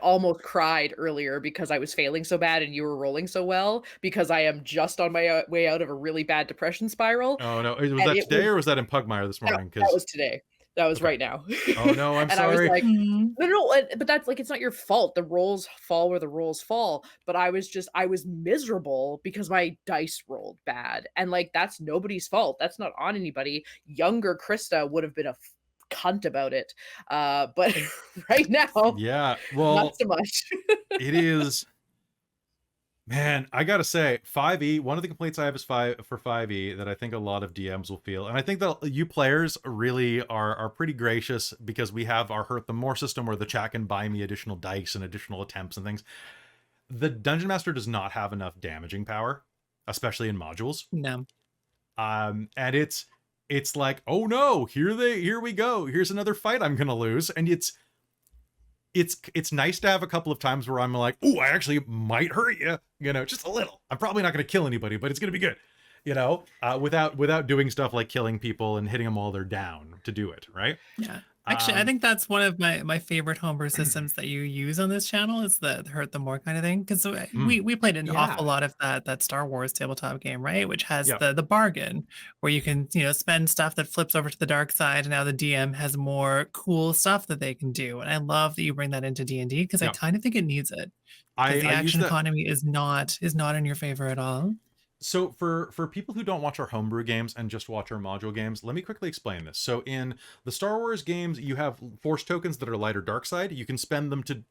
almost cried earlier because I was failing so bad and you were rolling so well, because I am just on my way out of a really bad depression spiral. Oh no, was that today or was that in Pugmire this morning? That was today. That was Okay. right now. Oh no, I'm And I was sorry. like, Mm. no, but that's like, it's not your fault. The rolls fall where the rolls fall. But I was miserable because my dice rolled bad. And like, that's nobody's fault. That's not on anybody. Younger Christa would have been a cunt about it. But right now, Yeah, not well, so much. it is. Man, I gotta say, 5e, one of the complaints I have is 5e that I think a lot of DMs will feel. And I think that you players really are pretty gracious because we have our Hurt the More system where the chat can buy me additional dice and additional attempts and things. The Dungeon Master does not have enough damaging power, especially in modules. No. And it's like, oh no, here we go. Here's another fight I'm gonna lose. And it's nice to have a couple of times where I'm like, oh, I actually might hurt you, just a little. I'm probably not going to kill anybody, but it's going to be good, without doing stuff like killing people and hitting them while they're down to do it, right? Yeah. Actually, I think that's one of my favorite homebrew systems that you use on this channel is the Hurt the More kind of thing. Because we played an awful lot of that Star Wars tabletop game, right? Which has the bargain where you can, spend stuff that flips over to the dark side, and now the DM has more cool stuff that they can do. And I love that you bring that into D&D because I kind of think it needs it. Because the action economy is not in your favor at all. So for people who don't watch our homebrew games and just watch our module games, let me quickly explain this. So in the Star Wars games, you have force tokens that are light or dark side. You can spend them to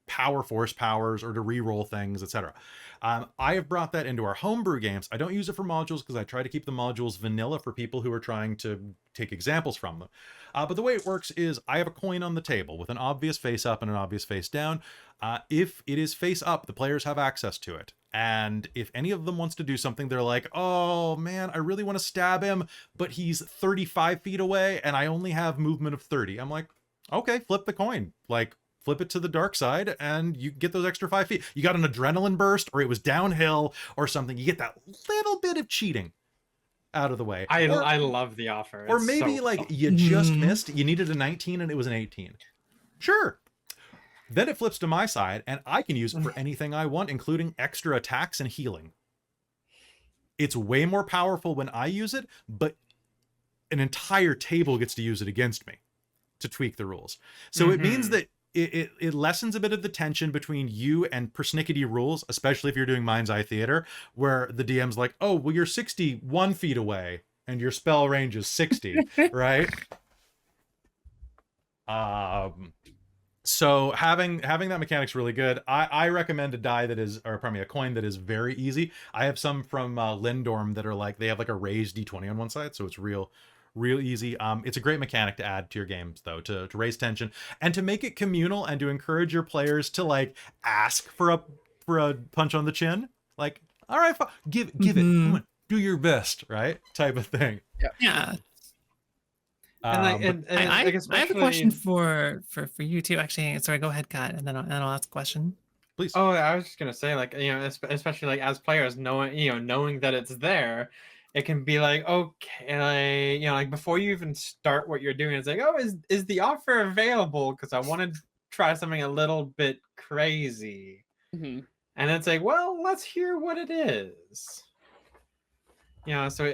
power force powers or to re-roll things, etc. I have brought that into our homebrew games. I don't use it for modules because I try to keep the modules vanilla for people who are trying to take examples from them. But the way it works is I have a coin on the table with an obvious face up and an obvious face down. If it is face up, the players have access to it. And if any of them wants to do something, they're like, oh man, I really want to stab him, but he's 35 feet away and I only have movement of 30. I'm like, okay, flip the coin. Like, flip it to the dark side and you get those extra 5 feet. You got an adrenaline burst or it was downhill or something. You get that little bit of cheating out of the way. I love the offer. Or maybe so like you just missed, you needed a 19 and it was an 18. Sure. Then it flips to my side and I can use it for anything I want, including extra attacks and healing. It's way more powerful when I use it, but an entire table gets to use it against me to tweak the rules. So it means that it lessens a bit of the tension between you and persnickety rules, especially if you're doing Mind's Eye Theater, where the DM's like, oh, well, you're 61 feet away and your spell range is 60, right? So having that mechanic's really good. I recommend a coin that is very easy. I have some from Lindorm that are like, they have like a raised D20 on one side, so it's real easy. It's a great mechanic to add to your games though, to raise tension and to make it communal and to encourage your players to like ask for a punch on the chin. Like, all right, give it, come on, do your best, right? Type of thing. Yeah. I have a question for you too. Actually, sorry, go ahead, Kat, and then I'll ask a question. Please. Oh, I was just gonna say, like, especially like as players, knowing that it's there, it can be like, okay, like before you even start what you're doing, it's like, oh, is the offer available? Because I want to try something a little bit crazy, and it's like, well, let's hear what it is. So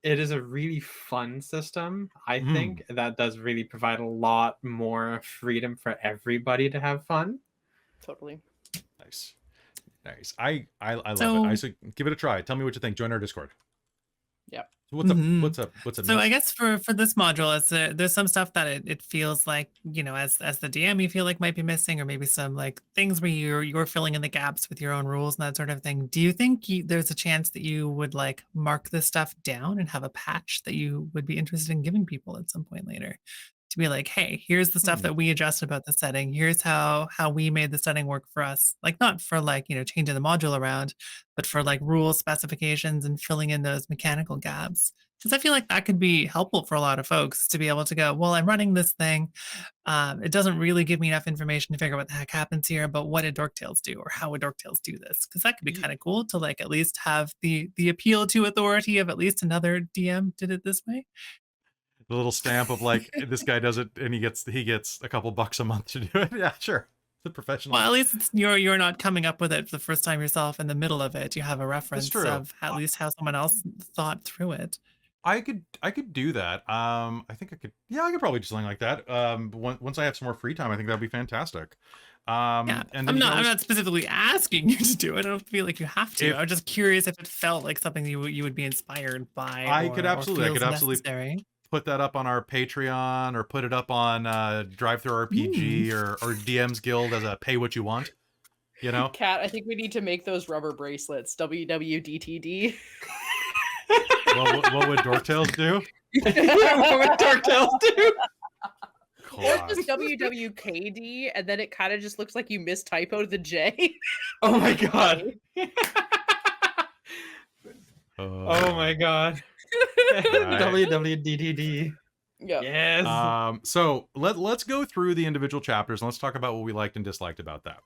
it is a really fun system, I think, that does really provide a lot more freedom for everybody to have fun. Totally. Nice. I love it. I say give it a try. Tell me what you think. Join our Discord. Yeah. What's up? So I guess for this module, there's some stuff that it feels like, as the DM you feel like might be missing, or maybe some like things where you're filling in the gaps with your own rules and that sort of thing. Do you think there's a chance that you would like mark this stuff down and have a patch that you would be interested in giving people at some point later? To be like, hey, here's the stuff that we adjusted about the setting. Here's how we made the setting work for us. Like, not for like, changing the module around, but for like rule specifications and filling in those mechanical gaps. Because I feel like that could be helpful for a lot of folks to be able to go, well, I'm running this thing. It doesn't really give me enough information to figure out what the heck happens here, but what did Dorktales do? Or how would Dorktales do this? Because that could be kind of cool to like at least have the appeal to authority of at least another DM did it this way. The little stamp of like, this guy does it and he gets a couple bucks a month to do it. Yeah, sure. The professional. Well, at least you're not coming up with it for the first time yourself in the middle of it. You have a reference of at least how someone else thought through it. I could do that. I think I could. Yeah, I could probably do something like that. Once I have some more free time, I think that'd be fantastic. Yeah, And then I'm you can not. I'm always, not specifically asking you to do it. I don't feel like you have to. if I was just curious if it felt like something you would be inspired by, I could or absolutely, I feels could absolutely necessary. put that up on our Patreon or put it up on Drive Through Mm. RPG or DM's Guild as a pay what you want. You know, Kat, I think we need to make those rubber bracelets. WWDTD. what would Dorktails do? What would Darktales do? Or God. just WWKD, and then it kind of just looks like you mistypoed the J. Oh my god. Oh Uh, my god. Right. WWDDD. Yeah. Yes. So let's go through the individual chapters and let's talk about what we liked and disliked about that.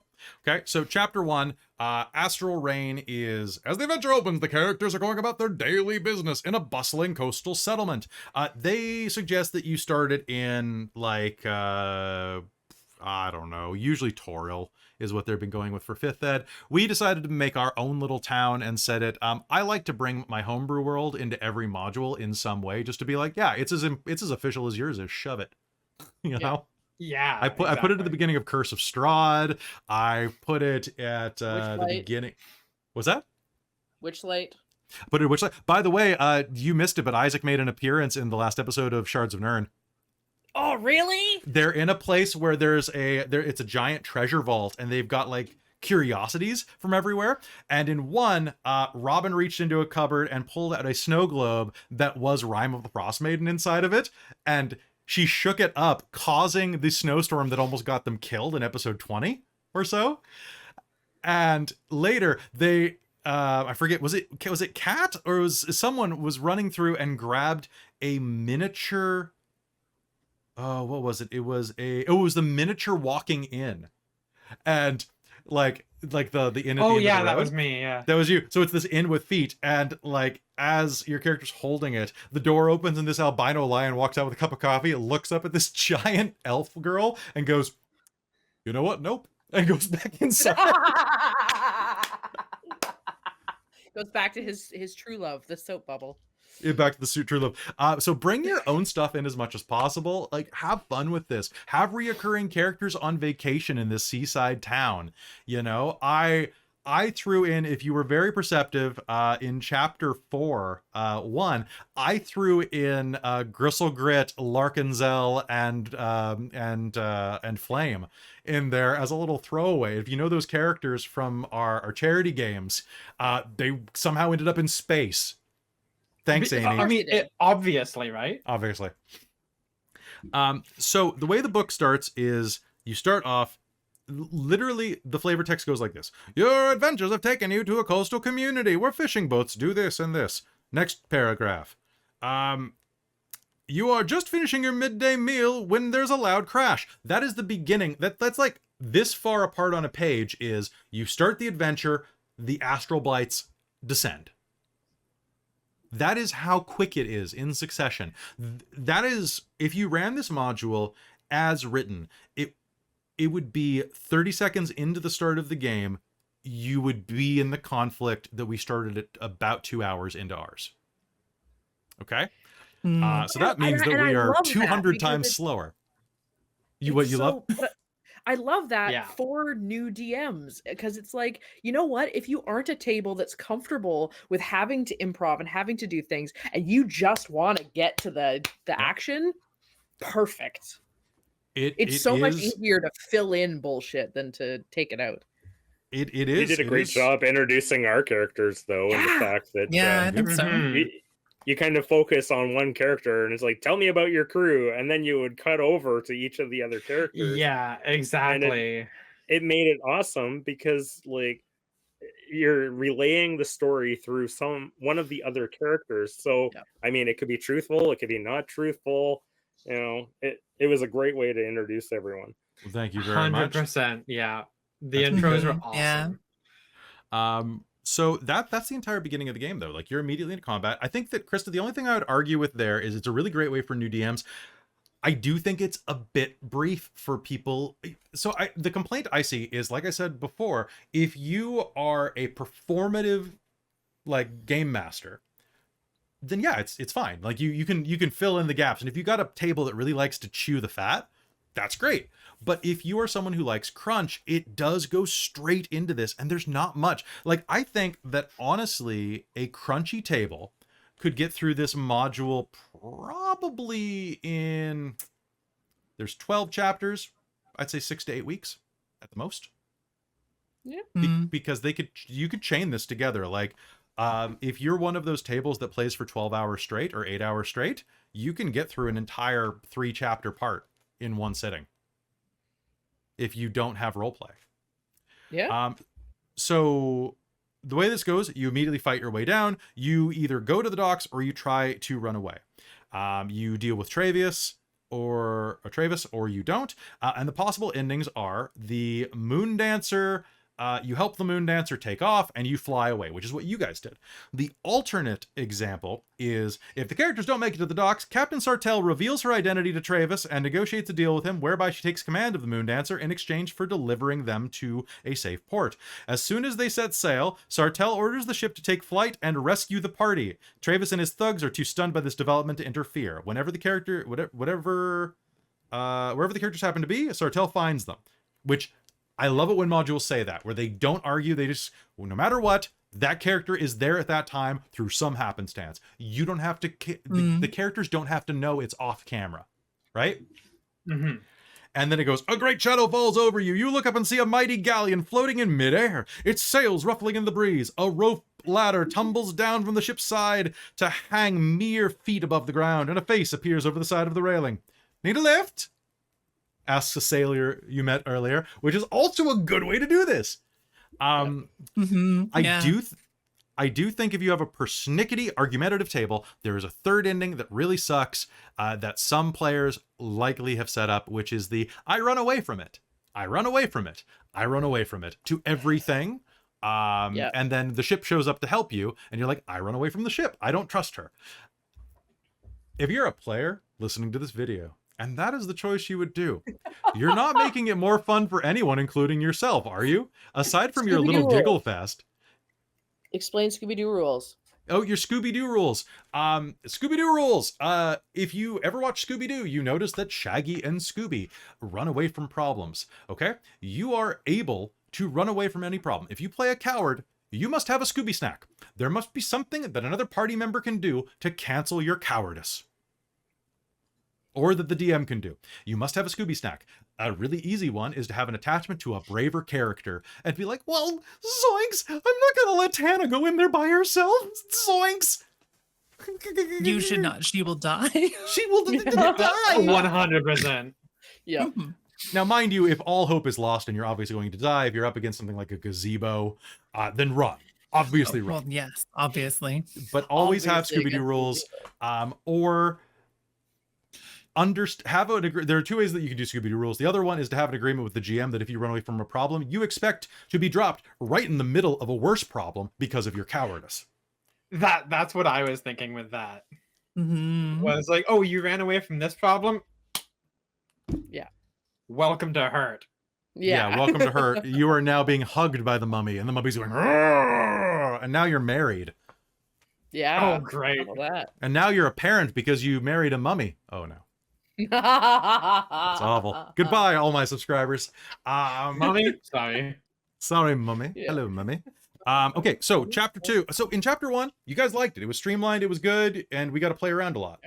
Okay, so chapter 1, Astral Rain is, as the adventure opens, the characters are going about their daily business in a bustling coastal settlement. They suggest that you start it in, like, I don't know, usually Toril is what they've been going with for 5th ed. We decided to make our own little town and set it. I like to bring my homebrew world into every module in some way, just to be like, yeah, it's as official as yours is. Shove it, you know. Yeah. I put it at the beginning of Curse of Strahd. I put it at the beginning. What's that? Witchlight. Put it at Witchlight. By the way, you missed it, but Isaac made an appearance in the last episode of Shards of Nirn. Oh, really? They're in a place where it's a giant treasure vault, and they've got like curiosities from everywhere. And in one, Robin reached into a cupboard and pulled out a snow globe that was Rime of the Frost Maiden inside of it, and she shook it up, causing the snowstorm that almost got them killed in episode 20 or so. And later, they I forget, was it Kat or was someone was running through and grabbed a miniature. Oh, what was it? It was the miniature walking in, and like the inn at the end Oh of yeah, the that road. was me. Yeah. That was you. So it's this inn with feet, and like as your character's holding it, the door opens and this albino lion walks out with a cup of coffee, looks up at this giant elf girl, and goes, "You know what? Nope," and goes back inside. Goes back to his true love, the soap bubble. Back to the suit true love. So bring your own stuff in as much as possible. Like, have fun with this. Have reoccurring characters on vacation in this seaside town. You know, I threw in, if you were very perceptive, in chapter 4, 1, I threw in Gristlegrit, Larkinzel, and Flame in there as a little throwaway. If you know those characters from our charity games, they somehow ended up in space. Thanks, Amy. I mean, obviously, right? Obviously. So the way the book starts is you start off, literally the flavor text goes like this. Your adventures have taken you to a coastal community where fishing boats do this and this. Next paragraph. You are just finishing your midday meal when there's a loud crash. That is the beginning. That's like this far apart on a page is you start the adventure, the astral blights descend. That is how quick it is in succession. That is, if you ran this module as written, it would be 30 seconds into the start of the game, you would be in the conflict that we started at about 2 hours into ours. Okay? So that means that we are 200 times slower. Love? I love that for new DMs, because it's like, you know what? If you aren't a table that's comfortable with having to improv and having to do things, and you just want to get to the action, perfect. It's so much easier to fill in bullshit than to take it out. It is. They did a great job introducing our characters, though, and the fact that I think so. You kind of focus on one character and it's like, tell me about your crew, and then you would cut over to each of the other characters. Yeah, exactly. It made it awesome because like you're relaying the story through one of the other characters. So I mean, it could be truthful, it could be not truthful. You know, it was a great way to introduce everyone. Well, thank you very much. 100%. Yeah, the intros were awesome. Yeah. So that's the entire beginning of the game, though. Like, you're immediately into combat. I think that, Christa, the only thing I would argue with there is it's a really great way for new DMs. I do think it's a bit brief for people. So the complaint I see is, like I said before, if you are a performative, like, game master, then yeah, it's fine. Like you can fill in the gaps. And if you got a table that really likes to chew the fat, that's great. But if you are someone who likes crunch, it does go straight into this, and there's not much. Like, I think that honestly, a crunchy table could get through this module probably in, there's 12 chapters, I'd say 6 to 8 weeks at the most. Yeah. Because you could chain this together. Like, if you're one of those tables that plays for 12 hours straight or 8 hours straight, you can get through an entire 3-chapter part in one sitting if you don't have roleplay. Yeah. So the way this goes, you immediately fight your way down. You either go to the docks or you try to run away. You deal with Travis or you don't. And the possible endings are the Moon Dancer. You help the Moon Dancer take off and you fly away, which is what you guys did. The alternate example is if the characters don't make it to the docks, Captain Sartell reveals her identity to Travis and negotiates a deal with him whereby she takes command of the Moon Dancer in exchange for delivering them to a safe port. As soon as they set sail, Sartell orders the ship to take flight and rescue the party. Travis and his thugs are too stunned by this development to interfere. Wherever the characters happen to be, Sartell finds them, which I love it when modules say that, where they don't argue. They just, no matter what, that character is there at that time through some happenstance. You don't have to, the characters don't have to know it's off camera, right? Mm-hmm. And then it goes, a great shadow falls over you. You look up and see a mighty galleon floating in midair, its sails ruffling in the breeze. A rope ladder tumbles down from the ship's side to hang mere feet above the ground, and a face appears over the side of the railing. Need a lift? Asks a sailor you met earlier, which is also a good way to do this. I do think if you have a persnickety argumentative table, there is a third ending that really sucks, that some players likely have set up, which is the I run away from it. I run away from it. I run away from it to everything. And then the ship shows up to help you, and you're like, I run away from the ship. I don't trust her. If you're a player listening to this video, and that is the choice you would do, you're not making it more fun for anyone, including yourself, are you? Aside from your little giggle fest. Explain Scooby-Doo rules. Oh, your Scooby-Doo rules. Scooby-Doo rules. If you ever watch Scooby-Doo, you notice that Shaggy and Scooby run away from problems, okay? You are able to run away from any problem. If you play a coward, you must have a Scooby snack. There must be something that another party member can do to cancel your cowardice. Or that the DM can do. You must have a Scooby snack. A really easy one is to have an attachment to a braver character and be like, well, zoinks, I'm not gonna let Tana go in there by herself. Zoinks. You should not. She will die. She will die. 100%. Yeah. Now, mind you, if all hope is lost and you're obviously going to die, if you're up against something like a gazebo, then run. Obviously run. Well, yes, obviously. But always have Scooby-Doo rules. Or there are two ways that you can do Scooby-Doo rules. The other one is to have an agreement with the GM that if you run away from a problem, you expect to be dropped right in the middle of a worse problem because of your cowardice. That's what I was thinking with that. Mm-hmm. Was like, oh, you ran away from this problem? Yeah. Welcome to Hurt. Yeah. Welcome to Hurt. You are now being hugged by the mummy, and the mummy's going, "Arr!" And now you're married. Yeah. Oh, great. That. And now you're a parent because you married a mummy. Oh, no. It's awful. Goodbye, all my subscribers. Mummy? Sorry, mummy. Yeah. Hello, mummy. Okay, so chapter 2. So in chapter 1, you guys liked it. It was streamlined, it was good, and we got to play around a lot.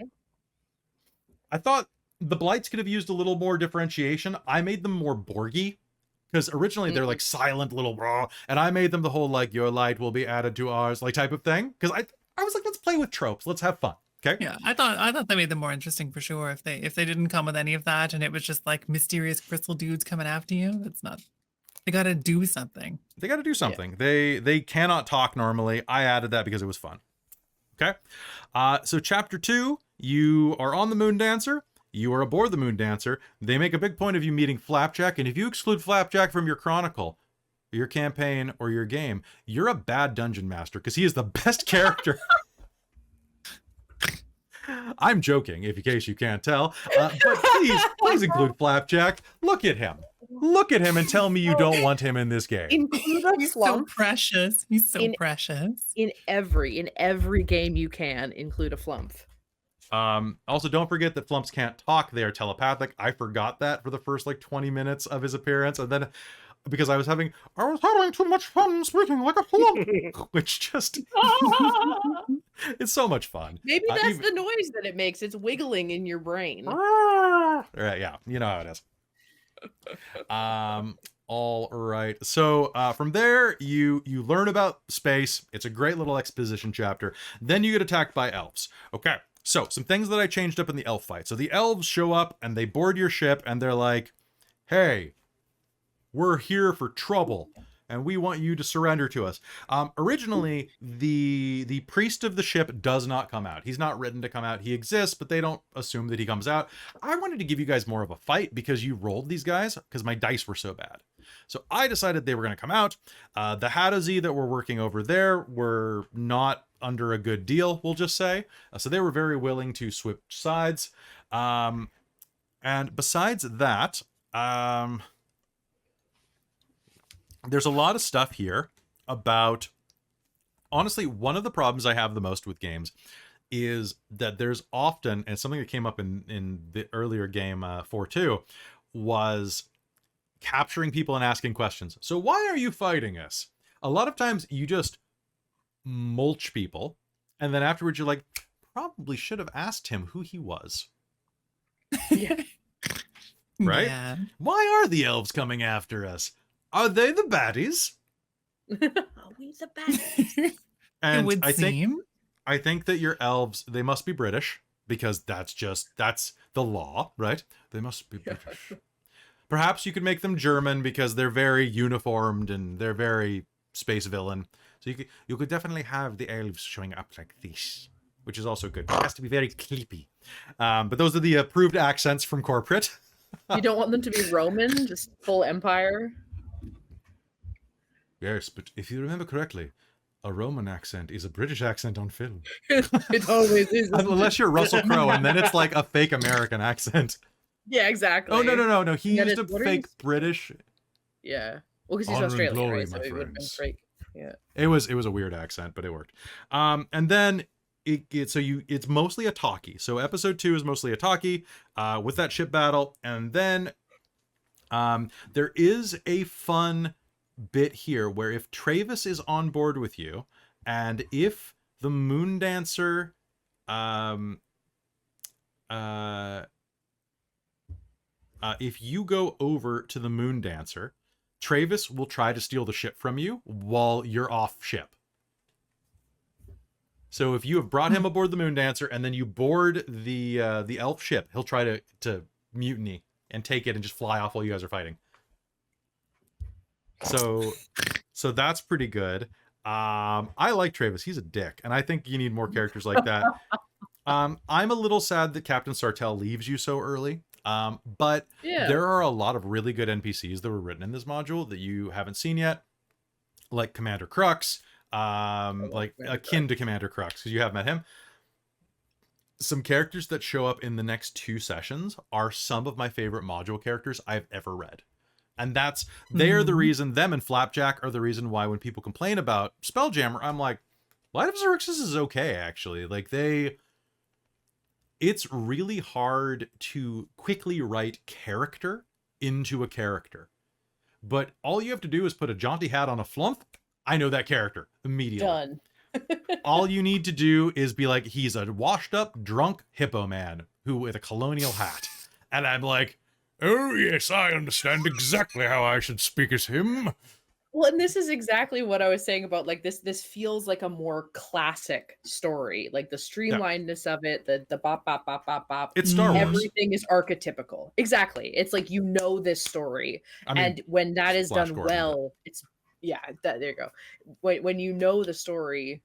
I thought the Blights could have used a little more differentiation. I made them more Borgy, because originally they're like silent little blah, and I made them the whole like your light will be added to ours like type of thing. Because I was like, let's play with tropes, let's have fun. Okay. Yeah, I thought they made them more interesting for sure. If they didn't come with any of that and it was just like mysterious crystal dudes coming after you, that's not. They got to do something. They got to do something. Yeah. They cannot talk normally. I added that because it was fun. Okay. So chapter 2, you are on the Moon Dancer. You are aboard the Moon Dancer. They make a big point of you meeting Flapjack, and if you exclude Flapjack from your chronicle, your campaign, or your game, you're a bad dungeon master because he is the best character. I'm joking, in case you can't tell. But please include Flapjack. Look at him. Look at him and tell me you don't want him in this game. Include a He's so flump precious. He's so precious. in every game you can include a flump. Also, don't forget that flumps can't talk; they are telepathic. I forgot that for the first like 20 minutes of his appearance, and then because I was having too much fun speaking like a flump, which just it's so much fun. Maybe that's the noise that it makes. It's wiggling in your brain. Right, yeah, you know how it is. All right. So from there, you learn about space. It's a great little exposition chapter. Then you get attacked by elves. Okay. So some things that I changed up in the elf fight. So the elves show up and they board your ship and they're like, "Hey, we're here for trouble and we want you to surrender to us." Originally, the priest of the ship does not come out. He's not written to come out. He exists, but they don't assume that he comes out. I wanted to give you guys more of a fight because you rolled these guys because my dice were so bad. So I decided they were going to come out. The Hadozee that were working over there were not under a good deal, we'll just say. So they were very willing to switch sides. And besides that, there's a lot of stuff here about, honestly, one of the problems I have the most with games is that there's often, and something that came up in the earlier game 4-2, was capturing people and asking questions. So why are you fighting us? A lot of times you just mulch people, and then afterwards you're like, probably should have asked him who he was. Yeah. Right? Yeah. Why are the elves coming after us? Are they the baddies? Are we the baddies? And it would I think that your elves, they must be British, because that's the law, right? They must be British. Perhaps you could make them German because they're very uniformed and they're very space villain. So you could definitely have the elves showing up like this, which is also good. It has to be very creepy. But those are the approved accents from corporate. You don't want them to be Roman, just full empire? Yes, but if you remember correctly, a Roman accent is a British accent on film. It always is. Unless you're Russell Crowe, and then it's like a fake American accent. Yeah, exactly. Oh, no. He That used is- a what are fake you- British. Yeah. Well, because he's Honor and Australian, glory, right? my So he would have been friends. fake. Yeah. It was a weird accent, but it worked. And then it's mostly a talkie. So episode 2 is mostly a talkie with that ship battle, and then there is a fun bit here where if Travis is on board with you, and if the Moon Dancer if you go over to the Moon Dancer, Travis will try to steal the ship from you while you're off ship. So if you have brought him aboard the Moon Dancer and then you board the elf ship, he'll try to mutiny and take it and just fly off while you guys are fighting. So that's pretty good. I like Travis. He's a dick, and I think you need more characters like that. I'm a little sad that Captain Sartell leaves you so early. But Yeah. there are a lot of really good NPCs that were written in this module that you haven't seen yet, like Commander Crux, like akin to Commander Crux, because you have met him. Some characters that show up in the next 2 sessions are some of my favorite module characters I've ever read. And they are the reason, them and Flapjack are the reason why when people complain about Spelljammer, I'm like, Light of Xaryxis is okay, actually. Like, it's really hard to quickly write character into a character. But all you have to do is put a jaunty hat on a flump. I know that character immediately. Done. All you need to do is be like, he's a washed up, drunk hippo man who with a colonial hat. And I'm like, oh yes, I understand exactly how I should speak as him. Well, and this is exactly what I was saying about like this feels like a more classic story, like the streamlinedness of it, the bop bop bop bop bop. It's Star Wars. Everything is archetypical. Exactly. It's like you know this story, and when that is done well, it's there you go. When you know the story,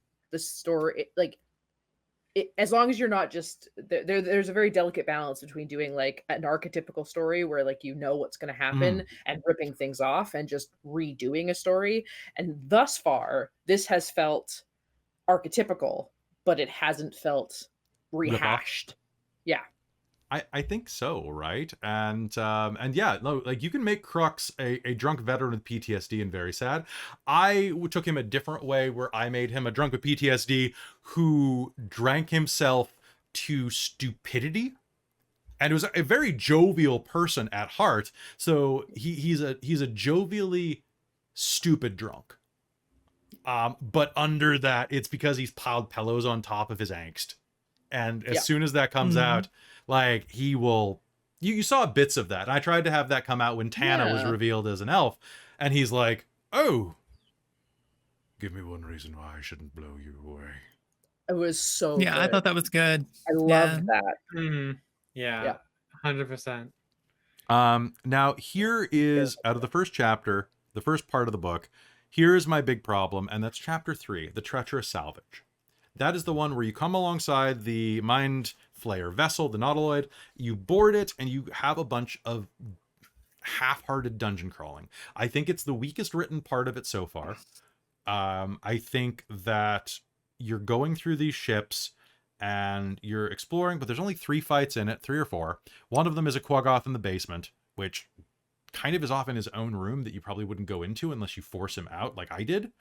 as long as you're not just there's a very delicate balance between doing like an archetypical story where like you know what's going to happen and ripping things off and just redoing a story. And thus far, this has felt archetypical, but it hasn't felt rehashed. Yeah. I think so, right? And yeah, no, like you can make Crux a drunk veteran with PTSD and very sad. I took him a different way, where I made him a drunk with PTSD who drank himself to stupidity, and was a very jovial person at heart. So he's a jovially stupid drunk. But under that, it's because he's piled pillows on top of his angst. And as soon as that comes out, like he will, you saw bits of that. And I tried to have that come out when Tana was revealed as an elf, and he's like, "Oh, give me one reason why I shouldn't blow you away." It was so Yeah, good. I thought that was good. I loved that. Yeah, 100%. Now here is, out of the first chapter, the first part of the book, here is my big problem, and that's chapter 3, the treacherous salvage. That is the one where you come alongside the Mind Flayer vessel, the Nautiloid, you board it, and you have a bunch of half-hearted dungeon crawling. I think it's the weakest written part of it so far. I think that you're going through these ships and you're exploring, but there's only 3 fights in it, 3 or 4. One of them is a Quaggoth in the basement, which kind of is off in his own room that you probably wouldn't go into unless you force him out like I did.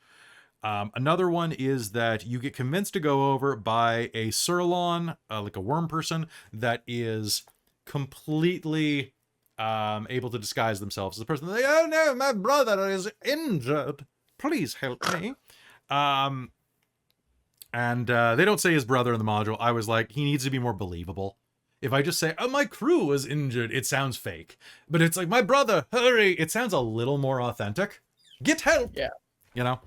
Another one is that you get convinced to go over by a Surlon, like a worm person, that is completely able to disguise themselves as a person. They're like, "Oh no, my brother is injured. Please help me." And they don't say his brother in the module. I was like, he needs to be more believable. If I just say, "Oh, my crew was injured," it sounds fake. But it's like, "My brother, hurry!" It sounds a little more authentic. Get help! Yeah. You know?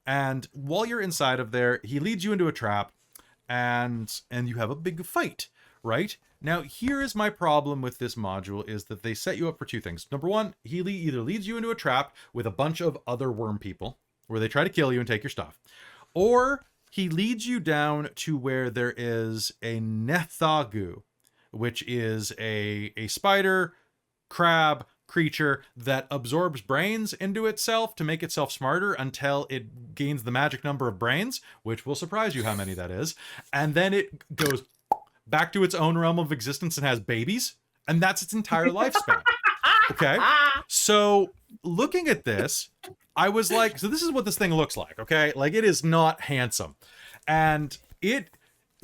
And while you're inside of there, he leads you into a trap, and you have a big fight, right? Now, here is my problem with this module, is that they set you up for 2 things. Number 1, he either leads you into a trap with a bunch of other worm people, where they try to kill you and take your stuff, or he leads you down to where there is a Nethagu, which is a spider, crab, creature that absorbs brains into itself to make itself smarter until it gains the magic number of brains, which will surprise you how many that is. And then it goes back to its own realm of existence and has babies. And that's its entire lifespan. Okay. So looking at this, I was like, so this is what this thing looks like. Okay. Like, it is not handsome. And this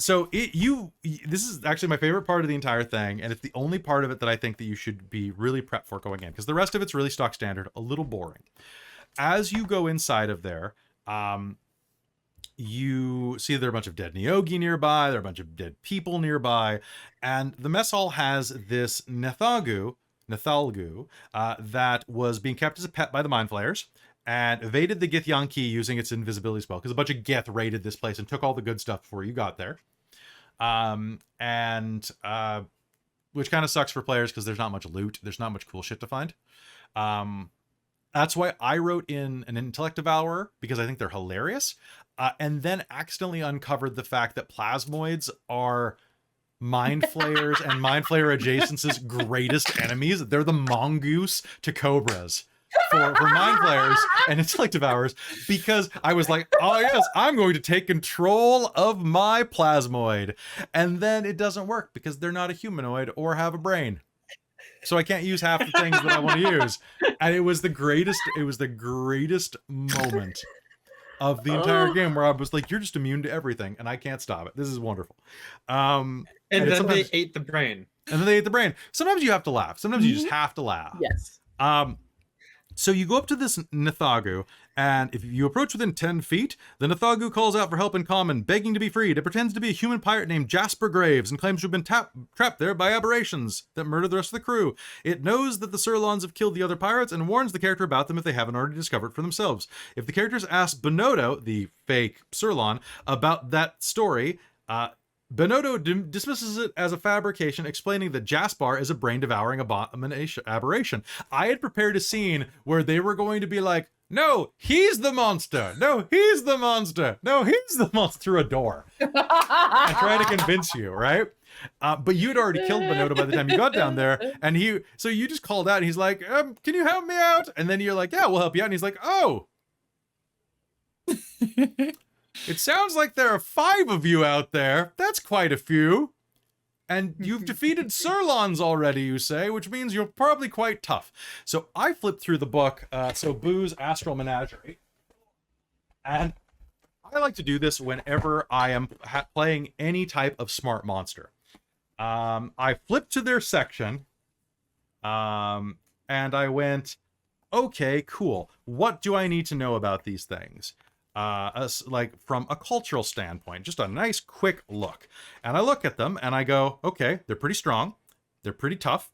is actually my favorite part of the entire thing, and it's the only part of it that I think that you should be really prepped for going in, because the rest of it's really stock standard, a little boring. As you go inside of there, you see there are a bunch of dead Neogi nearby, there are a bunch of dead people nearby, and the mess hall has this Nethalgu, that was being kept as a pet by the Mind Flayers, and evaded the Githyan key using its invisibility spell, because a bunch of Gith raided this place and took all the good stuff before you got there. Which kind of sucks for players, because there's not much loot, there's not much cool shit to find. That's why I wrote in an Intellect Devourer, because I think they're hilarious, and then accidentally uncovered the fact that plasmoids are Mind Flayers and Mind Flayer Adjacence's greatest enemies. They're the mongoose to cobras for Mind Flayers and Intellect Devourers, because I was like, oh yes, I'm going to take control of my plasmoid. And then it doesn't work, because they're not a humanoid or have a brain. So I can't use half the things that I want to use. And it was the greatest moment of the entire game, where I was like, you're just immune to everything and I can't stop it. This is wonderful. And then they ate the brain. Sometimes you have to laugh. Sometimes you just have to laugh. Yes. So you go up to this Nethagu, and if you approach within 10 feet, the Nethagu calls out for help in common, begging to be freed. It pretends to be a human pirate named Jasper Graves and claims to have been trapped there by aberrations that murder the rest of the crew. It knows that the Surlons have killed the other pirates and warns the character about them if they haven't already discovered for themselves. If the characters ask Bonotto, the fake Surlon, about that story, Bonotto dismisses it as a fabrication, explaining that Jaspar is a brain-devouring aberration. I had prepared a scene where they were going to be like, no, he's the monster! No, he's the monster! No, he's the monster! Through a door. And try to convince you, right? But you'd already killed Bonotto by the time you got down there, and so you just called out, and he's like, can you help me out? And then you're like, yeah, we'll help you out. And he's like, oh! It sounds like there are 5 of you out there. That's quite a few. And you've defeated Sirlons already, you say, which means you're probably quite tough. So I flipped through the book, so Boo's Astral Menagerie. And I like to do this whenever I am playing any type of smart monster. I flipped to their section, and I went, okay, cool. What do I need to know about these things? Like from a cultural standpoint, just a nice quick look. And I look at them and I go, okay, they're pretty strong. They're pretty tough.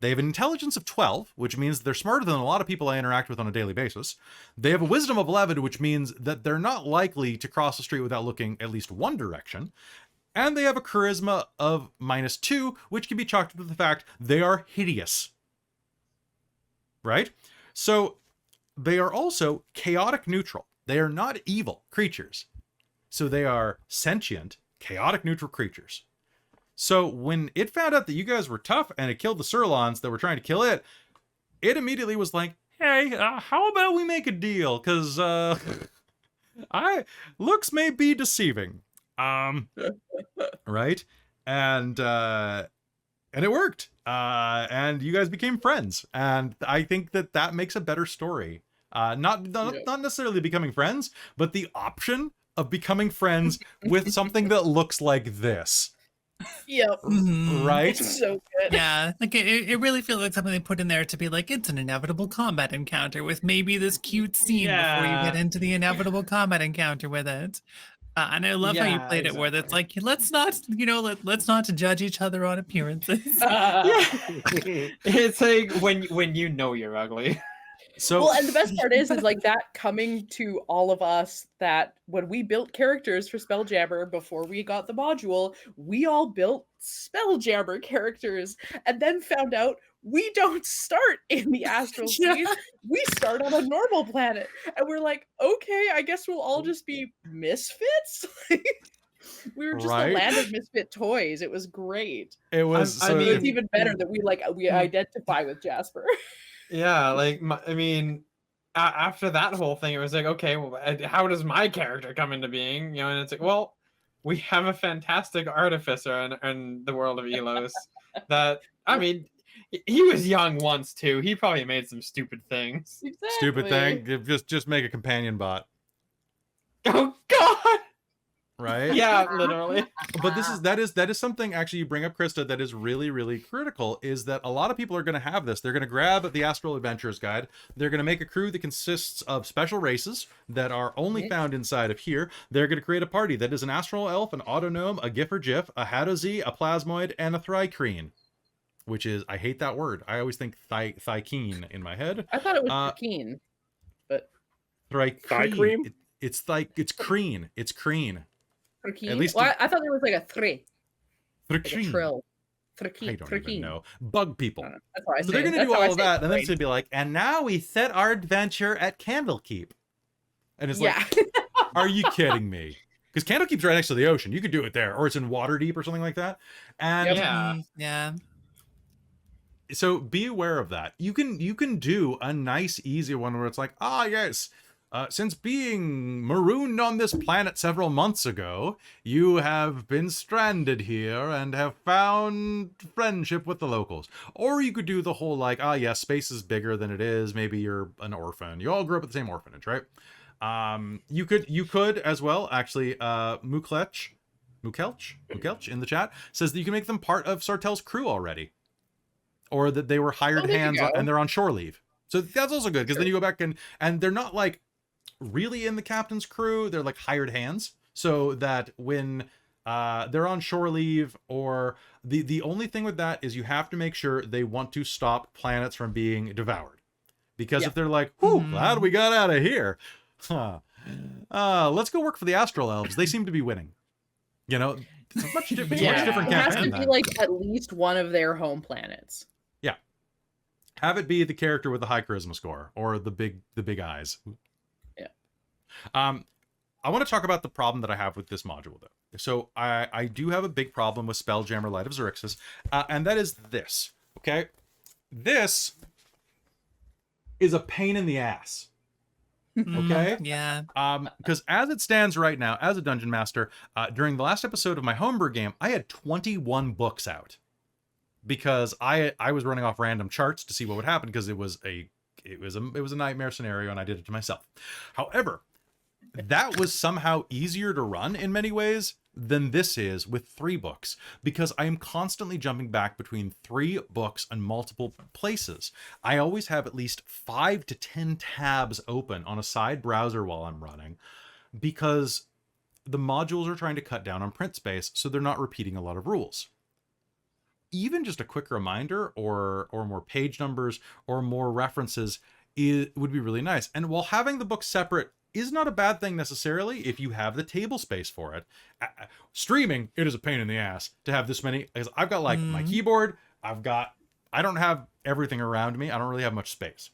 They have an intelligence of 12, which means they're smarter than a lot of people I interact with on a daily basis. They have a wisdom of 11, which means that they're not likely to cross the street without looking at least one direction. And they have a charisma of -2, which can be chalked up to the fact they are hideous. Right? So they are also chaotic neutral. They are not evil creatures. So they are sentient, chaotic neutral creatures. So when it found out that you guys were tough and it killed the Sirlons that were trying to kill it, it immediately was like, hey, how about we make a deal? Because looks may be deceiving. Right? And it worked. And you guys became friends. And I think that makes a better story. Not necessarily becoming friends, but the option of becoming friends with something that looks like this. Yep. Right? It's so good. Yeah, like it really feels like something they put in there to be like, it's an inevitable combat encounter with maybe this cute scene before you get into the inevitable combat encounter with it. And I love how you played it, where it's like, let's not, let's not judge each other on appearances. It's like when you know you're ugly. So, well, and the best part is like that coming to all of us, that when we built characters for Spelljammer before we got the module, we all built Spelljammer characters and then found out we don't start in the astral seas. We start on a normal planet. And we're like, okay, I guess we'll all just be misfits. We were just a land of misfit toys. It was great. It was. I mean, it's even better that we identify with Jasper. Yeah, like after that whole thing, it was like, okay, well, how does my character come into being? And it's like, well, we have a fantastic artificer in the world of Elos. That, I mean, he was young once too. He probably made some stupid things. Exactly. Stupid thing. Just make a companion bot. Oh God. Right? Yeah, literally. But that is something actually you bring up, Christa, that is really, really critical, is that a lot of people are going to have this. They're going to grab the Astral Adventurers Guide. They're going to make a crew that consists of special races that are only found inside of here. They're going to create a party that is an Astral Elf, an Autognome, a Gif or Jif, a Hadozee, a Plasmoid, and a Thrycreen. Which is, I hate that word. I always think Thykeen in my head. I thought it was Thykeen, but Thrycreen. It's Creen. It's Creen. At least I thought there was like a three. Like a trill. I don't even know. Bug people. That's what I say. So they're going to do all of that, and then it's going to be like, and now we set our adventure at Candlekeep. And it's like, are you kidding me? Because Candlekeep's right next to the ocean. You could do it there, or it's in Waterdeep or something like that. And yeah. So be aware of that. You can do a nice, easy one where it's like, yes. Since being marooned on this planet several months ago, you have been stranded here and have found friendship with the locals. Or you could do the whole like, space is bigger than it is. Maybe you're an orphan. You all grew up at the same orphanage, right? You could as well, actually, Mukelch in the chat says that you can make them part of Sartell's crew already. Or that they were hired hands and they're on shore leave. So that's also good, because then you go back and they're not like really in the captain's crew. They're like hired hands, so that when they're on shore leave, or the only thing with that is you have to make sure they want to stop planets from being devoured. Because if they're like, glad we got out of here, let's go work for the Astral Elves, they seem to be winning. It's a much different It has campaign to be like at least one of their home planets. Yeah. Have it be the character with the high charisma score, or the big eyes. Yeah. I want to talk about the problem that I have with this module, though. So I do have a big problem with Spelljammer Light of Xaryxis, and that is this. Okay, this is a pain in the ass. Okay. Yeah. Because as it stands right now, as a dungeon master, during the last episode of my homebrew game, I had 21 books out because I was running off random charts to see what would happen because it was a nightmare scenario and I did it to myself. However, that was somehow easier to run in many ways than this is with 3 books, because I am constantly jumping back between 3 books and multiple places. I always have at least 5 to 10 tabs open on a side browser while I'm running, because the modules are trying to cut down on print space, so they're not repeating a lot of rules. Even just a quick reminder or more page numbers or more references would be really nice. And while having the books separate is not a bad thing necessarily if you have the table space for it. Streaming, it is a pain in the ass to have this many, because I've got like my keyboard, I don't have everything around me. I don't really have much space.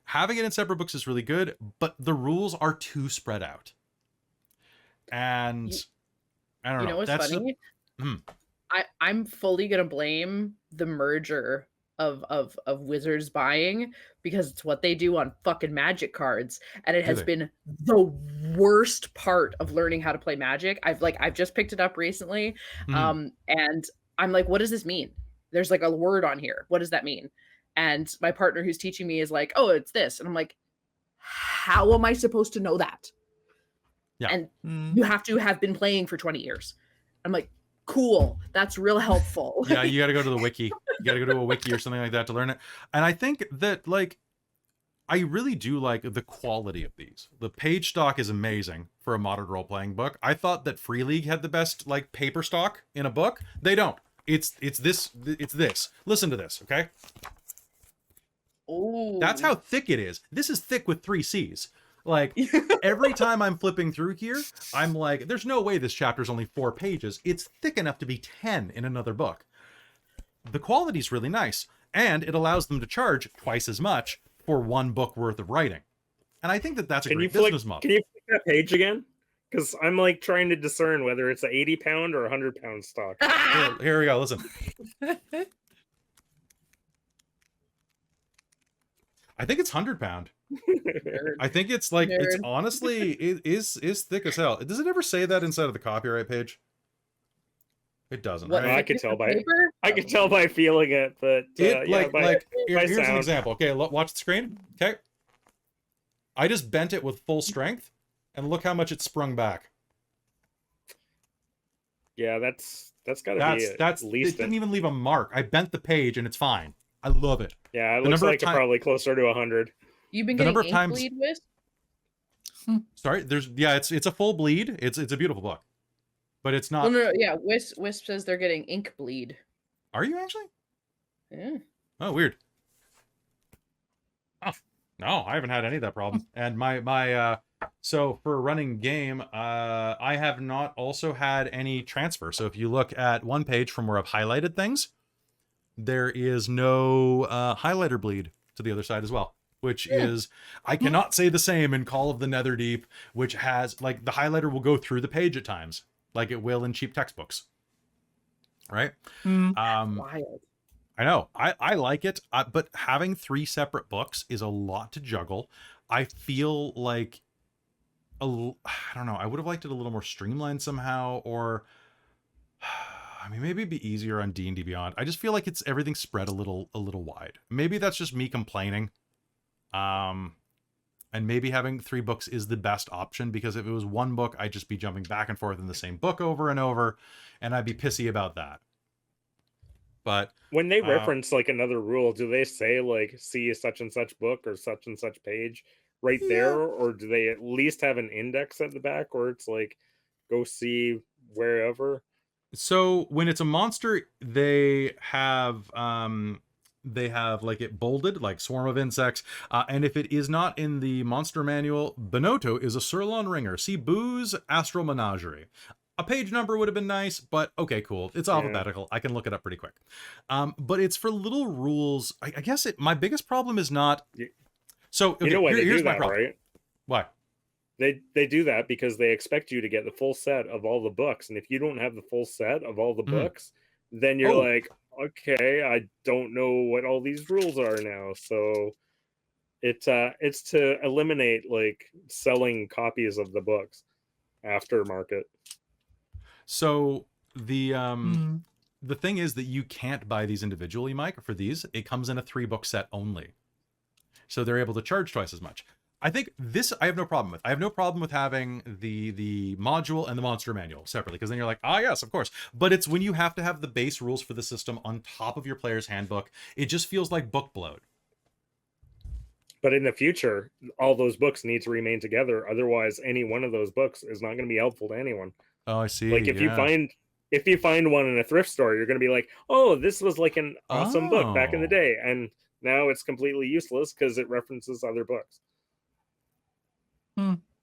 Having it in separate books is really good, but the rules are too spread out. And I don't know. You know what's funny? I'm fully gonna blame the merger of Wizards buying, because it's what they do on fucking Magic cards, and it has been the worst part of learning how to play Magic. I've just picked it up recently, and I'm like, what does this mean? There's like a word on here. What does that mean? And my partner who's teaching me is like, oh, it's this, and I'm like, how am I supposed to know that? Yeah. And you have to have been playing for 20 years. I'm like, cool, that's real helpful. Yeah, you got to go to the wiki. You got to go to a wiki or something like that to learn it. And I think that, like, I really do like the quality of these. The page stock is amazing for a modern role-playing book. I thought that Free League had the best, like, paper stock in a book. They don't. It's this. Listen to this, okay? Oh, that's how thick it is. This is thick with 3 C's. Like, every time I'm flipping through here, I'm like, there's no way this chapter's only 4 pages. It's thick enough to be 10 in another book. The quality's really nice, and it allows them to charge twice as much for 1 book worth of writing. And I think that that's a great business model. Can you flip that page again? Because I'm like trying to discern whether it's an 80-pound or 100-pound stock. Here we go, listen. I think it's 100-pound. I think it's like, it's honestly, it is thick as hell. Does it ever say that inside of the copyright page? It doesn't, right? I could tell by feeling it, but here's an example. Okay, watch the screen. Okay, I just bent it with full strength, and look how much it sprung back. Yeah, that's gotta be at least. It didn't even leave a mark. I bent the page, and it's fine. I love it. Yeah, it looks like it's probably closer to 100. You've been getting ink bleed with? Sorry, it's a full bleed. It's a beautiful book, but it's not. Well, no, yeah. Wisp says they're getting ink bleed. Are you actually? Yeah. Oh, weird. Oh, no, I haven't had any of that problem. And my so for running game, I have not also had any transfer. So if you look at one page from where I've highlighted things, there is no highlighter bleed to the other side as well. Which is, I cannot say the same in Call of the Netherdeep, which has, like, the highlighter will go through the page at times, like it will in cheap textbooks. Right? Wild. I know. I like it, but having 3 separate books is a lot to juggle. I feel like, I don't know, I would have liked it a little more streamlined somehow, or, I mean, maybe it'd be easier on D&D Beyond. I just feel like everything's spread a little wide. Maybe that's just me complaining. And maybe having 3 books is the best option, because if it was 1 book, I'd just be jumping back and forth in the same book over and over, and I'd be pissy about that. But when they reference like another rule, do they say like, see such and such book or such and such page right there? Or do they at least have an index at the back where it's like, go see wherever? So when it's a monster, they have like it bolded, like swarm of insects. And if it is not in the monster manual, Bonotto is a Surlon ringer. See Boo's Astral Menagerie. A page number would have been nice, but okay, cool. It's alphabetical. I can look it up pretty quick. But it's for little rules. I guess my biggest problem is not. So okay, you know why they do that, right? Why? They do that because they expect you to get the full set of all the books, and if you don't have the full set of all the books, then you're like, okay, I don't know what all these rules are now. So It's to eliminate like selling copies of the books after market. So the thing is that you can't buy these individually, Mike. For these, it comes in a 3-book set only. So they're able to charge twice as much. I think this I have no problem with. I have no problem with having the module and the monster manual separately, because then you're like, ah, yes, of course. But it's when you have to have the base rules for the system on top of your player's handbook, it just feels like book bloat. But in the future, all those books need to remain together. Otherwise, any one of those books is not going to be helpful to anyone. Oh, I see. Like if you find one in a thrift store, you're going to be like, oh, this was like an awesome book back in the day. And now it's completely useless because it references other books.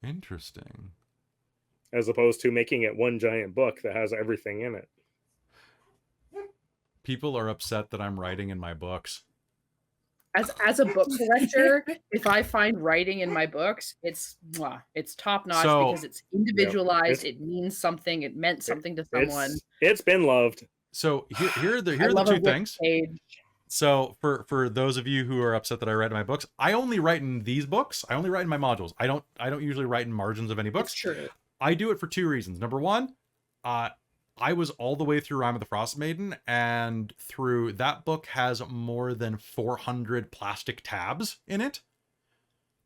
Interesting. As opposed to making it one giant book that has everything in it. People are upset that I'm writing in my books. As a book collector, if I find writing in my books, it's top notch because it's individualized. It means something. It meant something to someone. It's been loved. So here are the two things. Page. So for those of you who are upset that I write in my books, I only write in these books. I only write in my modules. I don't usually write in margins of any books. It's true. I do it for 2 reasons. Number one, I was all the way through Rime of the Frost Maiden, and through that book has more than 400 plastic tabs in it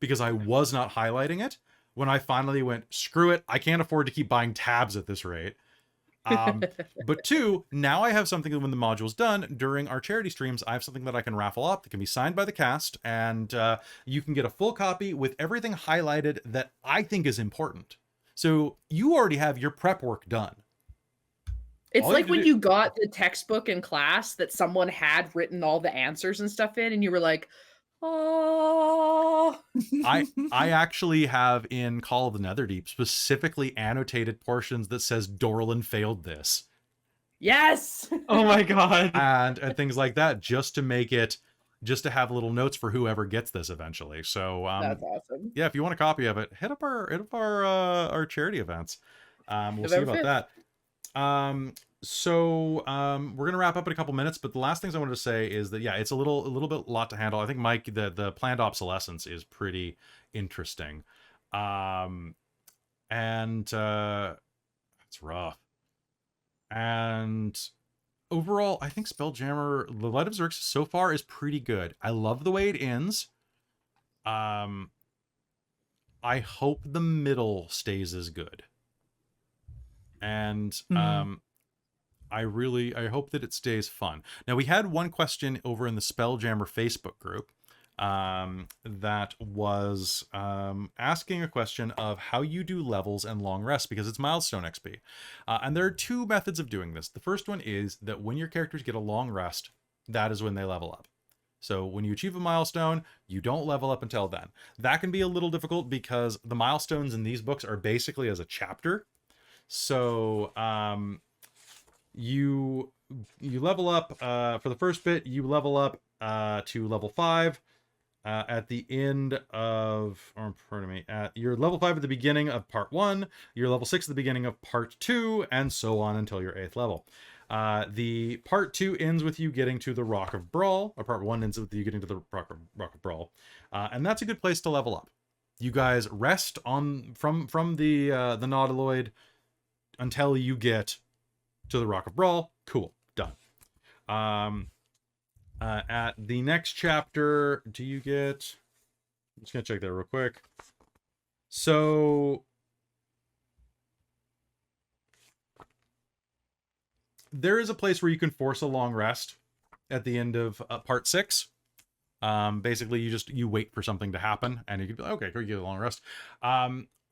because I was not highlighting it. When I finally went, screw it, I can't afford to keep buying tabs at this rate. But 2, now I have something that when the module's done, during our charity streams, I have something that I can raffle up that can be signed by the cast, and you can get a full copy with everything highlighted that I think is important. So you already have your prep work done. It's like when you got the textbook in class that someone had written all the answers and stuff in, and you were like, oh. I actually have in Call of the Netherdeep specifically annotated portions that says Dorlin failed this. Yes. Oh my god. And things like that, just to make it, just to have little notes for whoever gets this eventually. So that's awesome. Yeah, if you want a copy of it, hit up our charity events. We'll see about that. So we're gonna wrap up in a couple minutes, but the last things I wanted to say is that it's a lot to handle. I think Mike, the planned obsolescence is pretty interesting, and it's rough. And overall, I think Spelljammer, the Light of Xaryxis so far is pretty good. I love the way it ends. I hope the middle stays as good. And I hope that it stays fun. Now, we had one question over in the Spelljammer Facebook group that was asking a question of how you do levels and long rests, because it's milestone XP. And there are 2 methods of doing this. The first one is that when your characters get a long rest, that is when they level up. So when you achieve a milestone, you don't level up until then. That can be a little difficult because the milestones in these books are basically as a chapter. So you level up for the first bit, you level up to level 5 at the end of, or pardon me, you're level 5 at the beginning of part 1, you're level 6 at the beginning of part 2, and so on until your 8th level. The part 2 ends with you getting to the Rock of Brawl, or part 1 ends with you getting to the Rock of Brawl, and that's a good place to level up. You guys rest on from the Nautiloid until you get to the Rock of Brawl. Cool, done. At the next chapter, do you get... I'm just gonna check that real quick. So there is a place where you can force a long rest at the end of part 6. Basically, you wait for something to happen, and you can be like, okay, go get a long rest.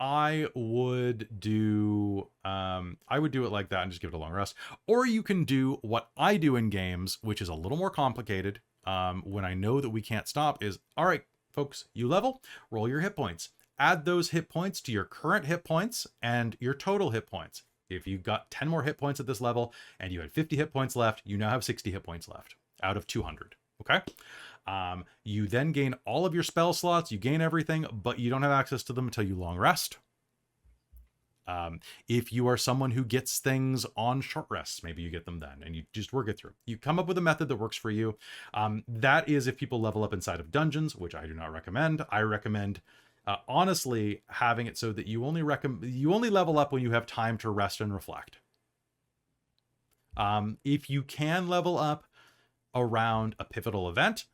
I would do it like that and just give it a long rest. Or you can do what I do in games, which is a little more complicated. When I know that we can't stop, is all right, folks, you level, roll your hit points, add those hit points to your current hit points and your total hit points. If you've got 10 more hit points at this level and you had 50 hit points left, you now have 60 hit points left out of 200. Okay. You then gain all of your spell slots, you gain everything, but you don't have access to them until you long rest. If you are someone who gets things on short rests, maybe you get them then and you just work it through. You come up with a method that works for you. That is if people level up inside of dungeons, which I do not recommend. I recommend honestly having it so that you only level up when you have time to rest and reflect. If you can level up around a pivotal event,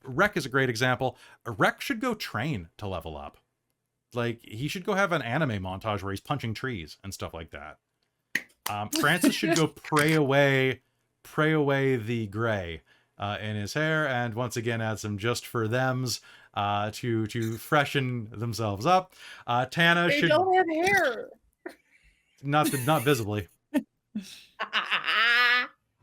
Wrek is a great example. Wrek should go train to level up. Like, he should go have an anime montage where he's punching trees and stuff like that. Francis should go pray away the gray in his hair, and once again add some just for thems to freshen themselves up. Tana They should don't have hair. not visibly.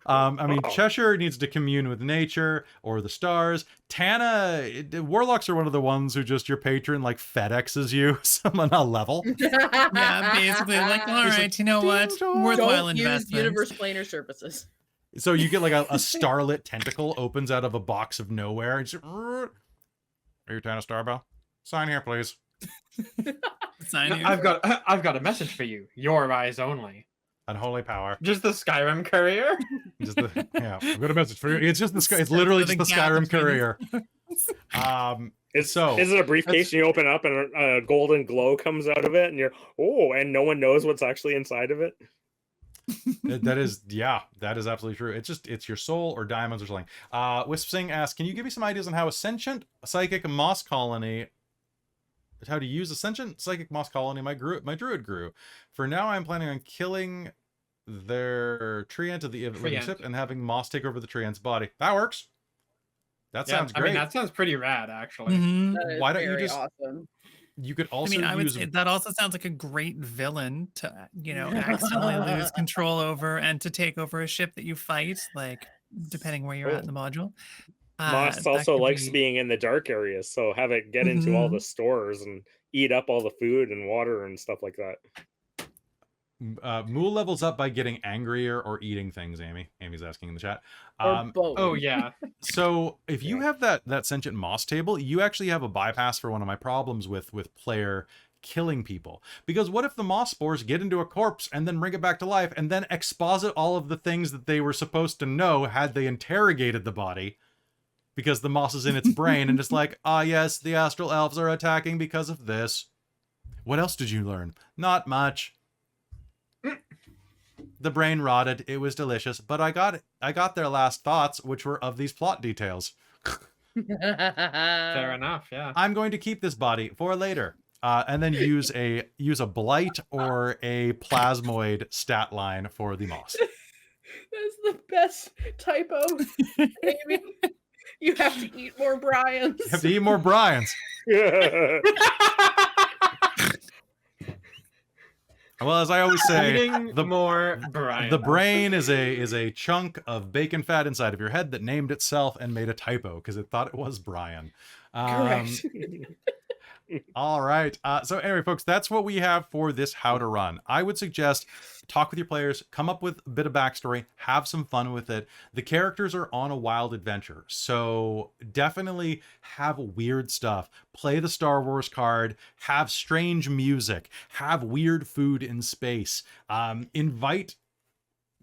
I mean, Cheshire needs to commune with nature or the stars. Tana, warlocks are one of the ones who just your patron like FedExes you someone a level. Yeah, basically like, all right, like, you know what? Worthwhile Don't use investment. universe planar surfaces. So you get like a starlit tentacle opens out of a box of nowhere. And just, are you Tana Starbell? Sign here, please. Sign here. I've got a message for you. Your eyes only. Unholy power. Just the Skyrim courier. I've got a message for you. It's just the it's literally just the Skyrim courier. Is it a briefcase and you open up and a golden glow comes out of it and and no one knows what's actually inside of it? That is absolutely true. It's your soul or diamonds or something. Wispsing asks, can you give me some ideas on how a sentient psychic moss colony how to use a sentient psychic moss colony my druid grew. For now, I'm planning on killing their treant of the living ship and having moss take over the treant's body. That works. That sounds great. I mean, that sounds pretty rad, actually. Mm-hmm. Why don't you just awesome. You could also I would use say that also sounds like a great villain to, accidentally lose control over and to take over a ship that you fight, like, depending where you're at in the module. Moss also likes being in the dark areas, so have it get into all the stores and eat up all the food and water and stuff like that. Mulj levels up by getting angrier or eating things, Amy. Amy's asking in the chat. Oh, yeah. So if you have that sentient moss table, you actually have a bypass for one of my problems with player killing people. Because what if the moss spores get into a corpse and then bring it back to life and then exposit all of the things that they were supposed to know had they interrogated the body? Because the moss is in its brain and it's like, yes, the astral elves are attacking because of this. What else did you learn? Not much. The brain rotted. It was delicious, but I got their last thoughts, which were of these plot details. Fair enough, yeah. I'm going to keep this body for later. And then use a blight or a plasmoid stat line for the moss. That's the best typo, Amy. You have to eat more Bryans. You have to eat more Bryans. Well, as I always say, the brain is a chunk of bacon fat inside of your head that named itself and made a typo because it thought it was Brian. Correct. All right. So anyway, folks, that's what we have for this How to Run. I would suggest talk with your players, come up with a bit of backstory, have some fun with it. The characters are on a wild adventure, so definitely have weird stuff. Play the Star Wars card, have strange music, have weird food in space, invite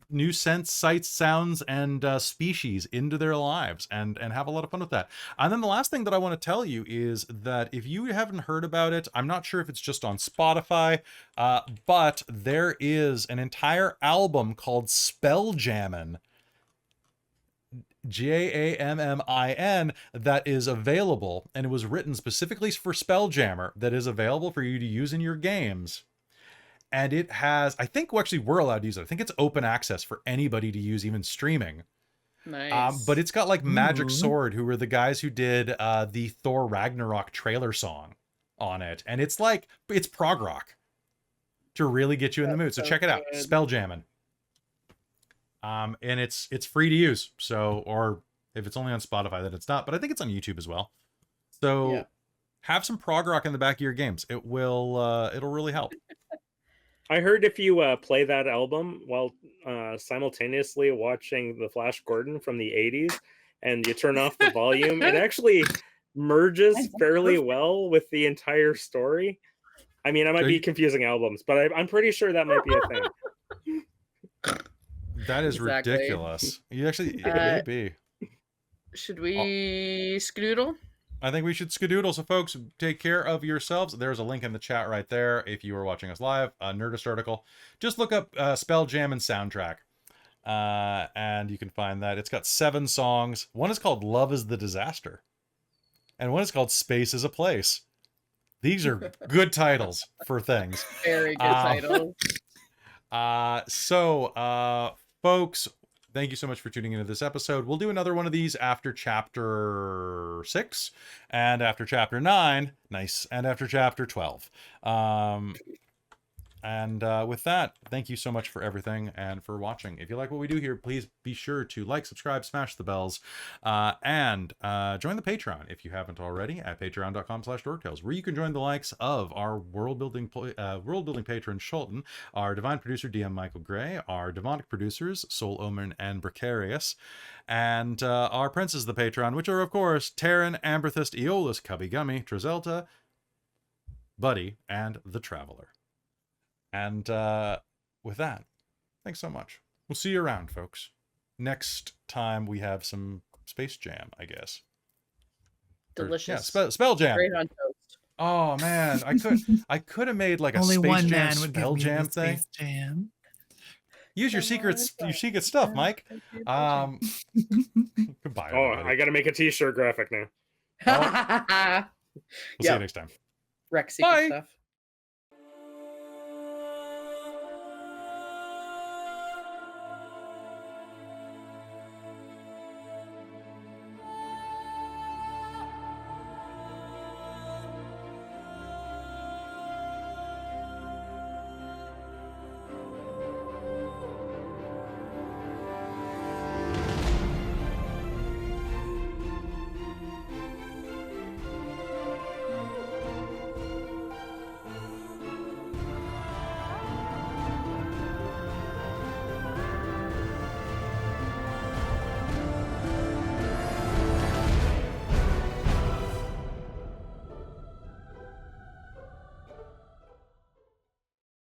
new scents, sights, sounds, and species into their lives and have a lot of fun with that. And then the last thing that I want to tell you is that if you haven't heard about it, I'm not sure if it's just on Spotify, but there is an entire album called Spelljammer, Jammin, that is available, and it was written specifically for Spelljammer, that is available for you to use in your games. And it has, I think actually we're allowed to use it. I think it's open access for anybody to use, even streaming. Nice. But it's got like Magic Sword, who were the guys who did the Thor Ragnarok trailer song on it. And it's like, it's prog rock to really get you in the mood. So check it out, Spelljammer. And it's free to use. So, or if it's only on Spotify, then it's not. But I think it's on YouTube as well. So have some prog rock in the back of your games. It'll really help. I heard if you play that album while simultaneously watching The Flash Gordon from the 80s and you turn off the volume, it actually merges fairly well with the entire story. I mean, I might be confusing albums, but I'm pretty sure that might be a thing. That is Exactly. ridiculous. You actually, it may be. Should we skedoodle? I think we should skedoodle. So, folks, take care of yourselves. There's a link in the chat right there if you are watching us live. A Nerdist article. Just look up Spelljammer soundtrack. And you can find that. It's got 7 songs. One is called Love is the Disaster. And one is called Space is a Place. These are good titles for things. Very good titles. Folks, thank you so much for tuning into this episode. We'll do another one of these after chapter 6 and after chapter 9. Nice. And after chapter 12. With that, thank you so much for everything and for watching. If you like what we do here, please be sure to like, subscribe, smash the bells, and join the Patreon if you haven't already at patreon.com/dorktales, where you can join the likes of our world building patron Shulton, our divine producer DM Michael Gray, our demonic producers Soul Omen and Precarious, and our princes of the Patreon, which are of course Terran, Amberthist, Aeolus, Cubby Gummy, Trizelta, Buddy, and the Traveler. And with that, thanks so much. We'll see you around, folks. Next time we have some Space Jam, I guess. Delicious. Spelljammer. Great on toast. Oh man, I could have made like a Only Space one Jam man would give me Spelljam the thing. Space Jam. Use your secret stuff, Mike. Goodbye. I got to make a T-shirt graphic now. We'll see you next time. Wrek secret Bye. stuff.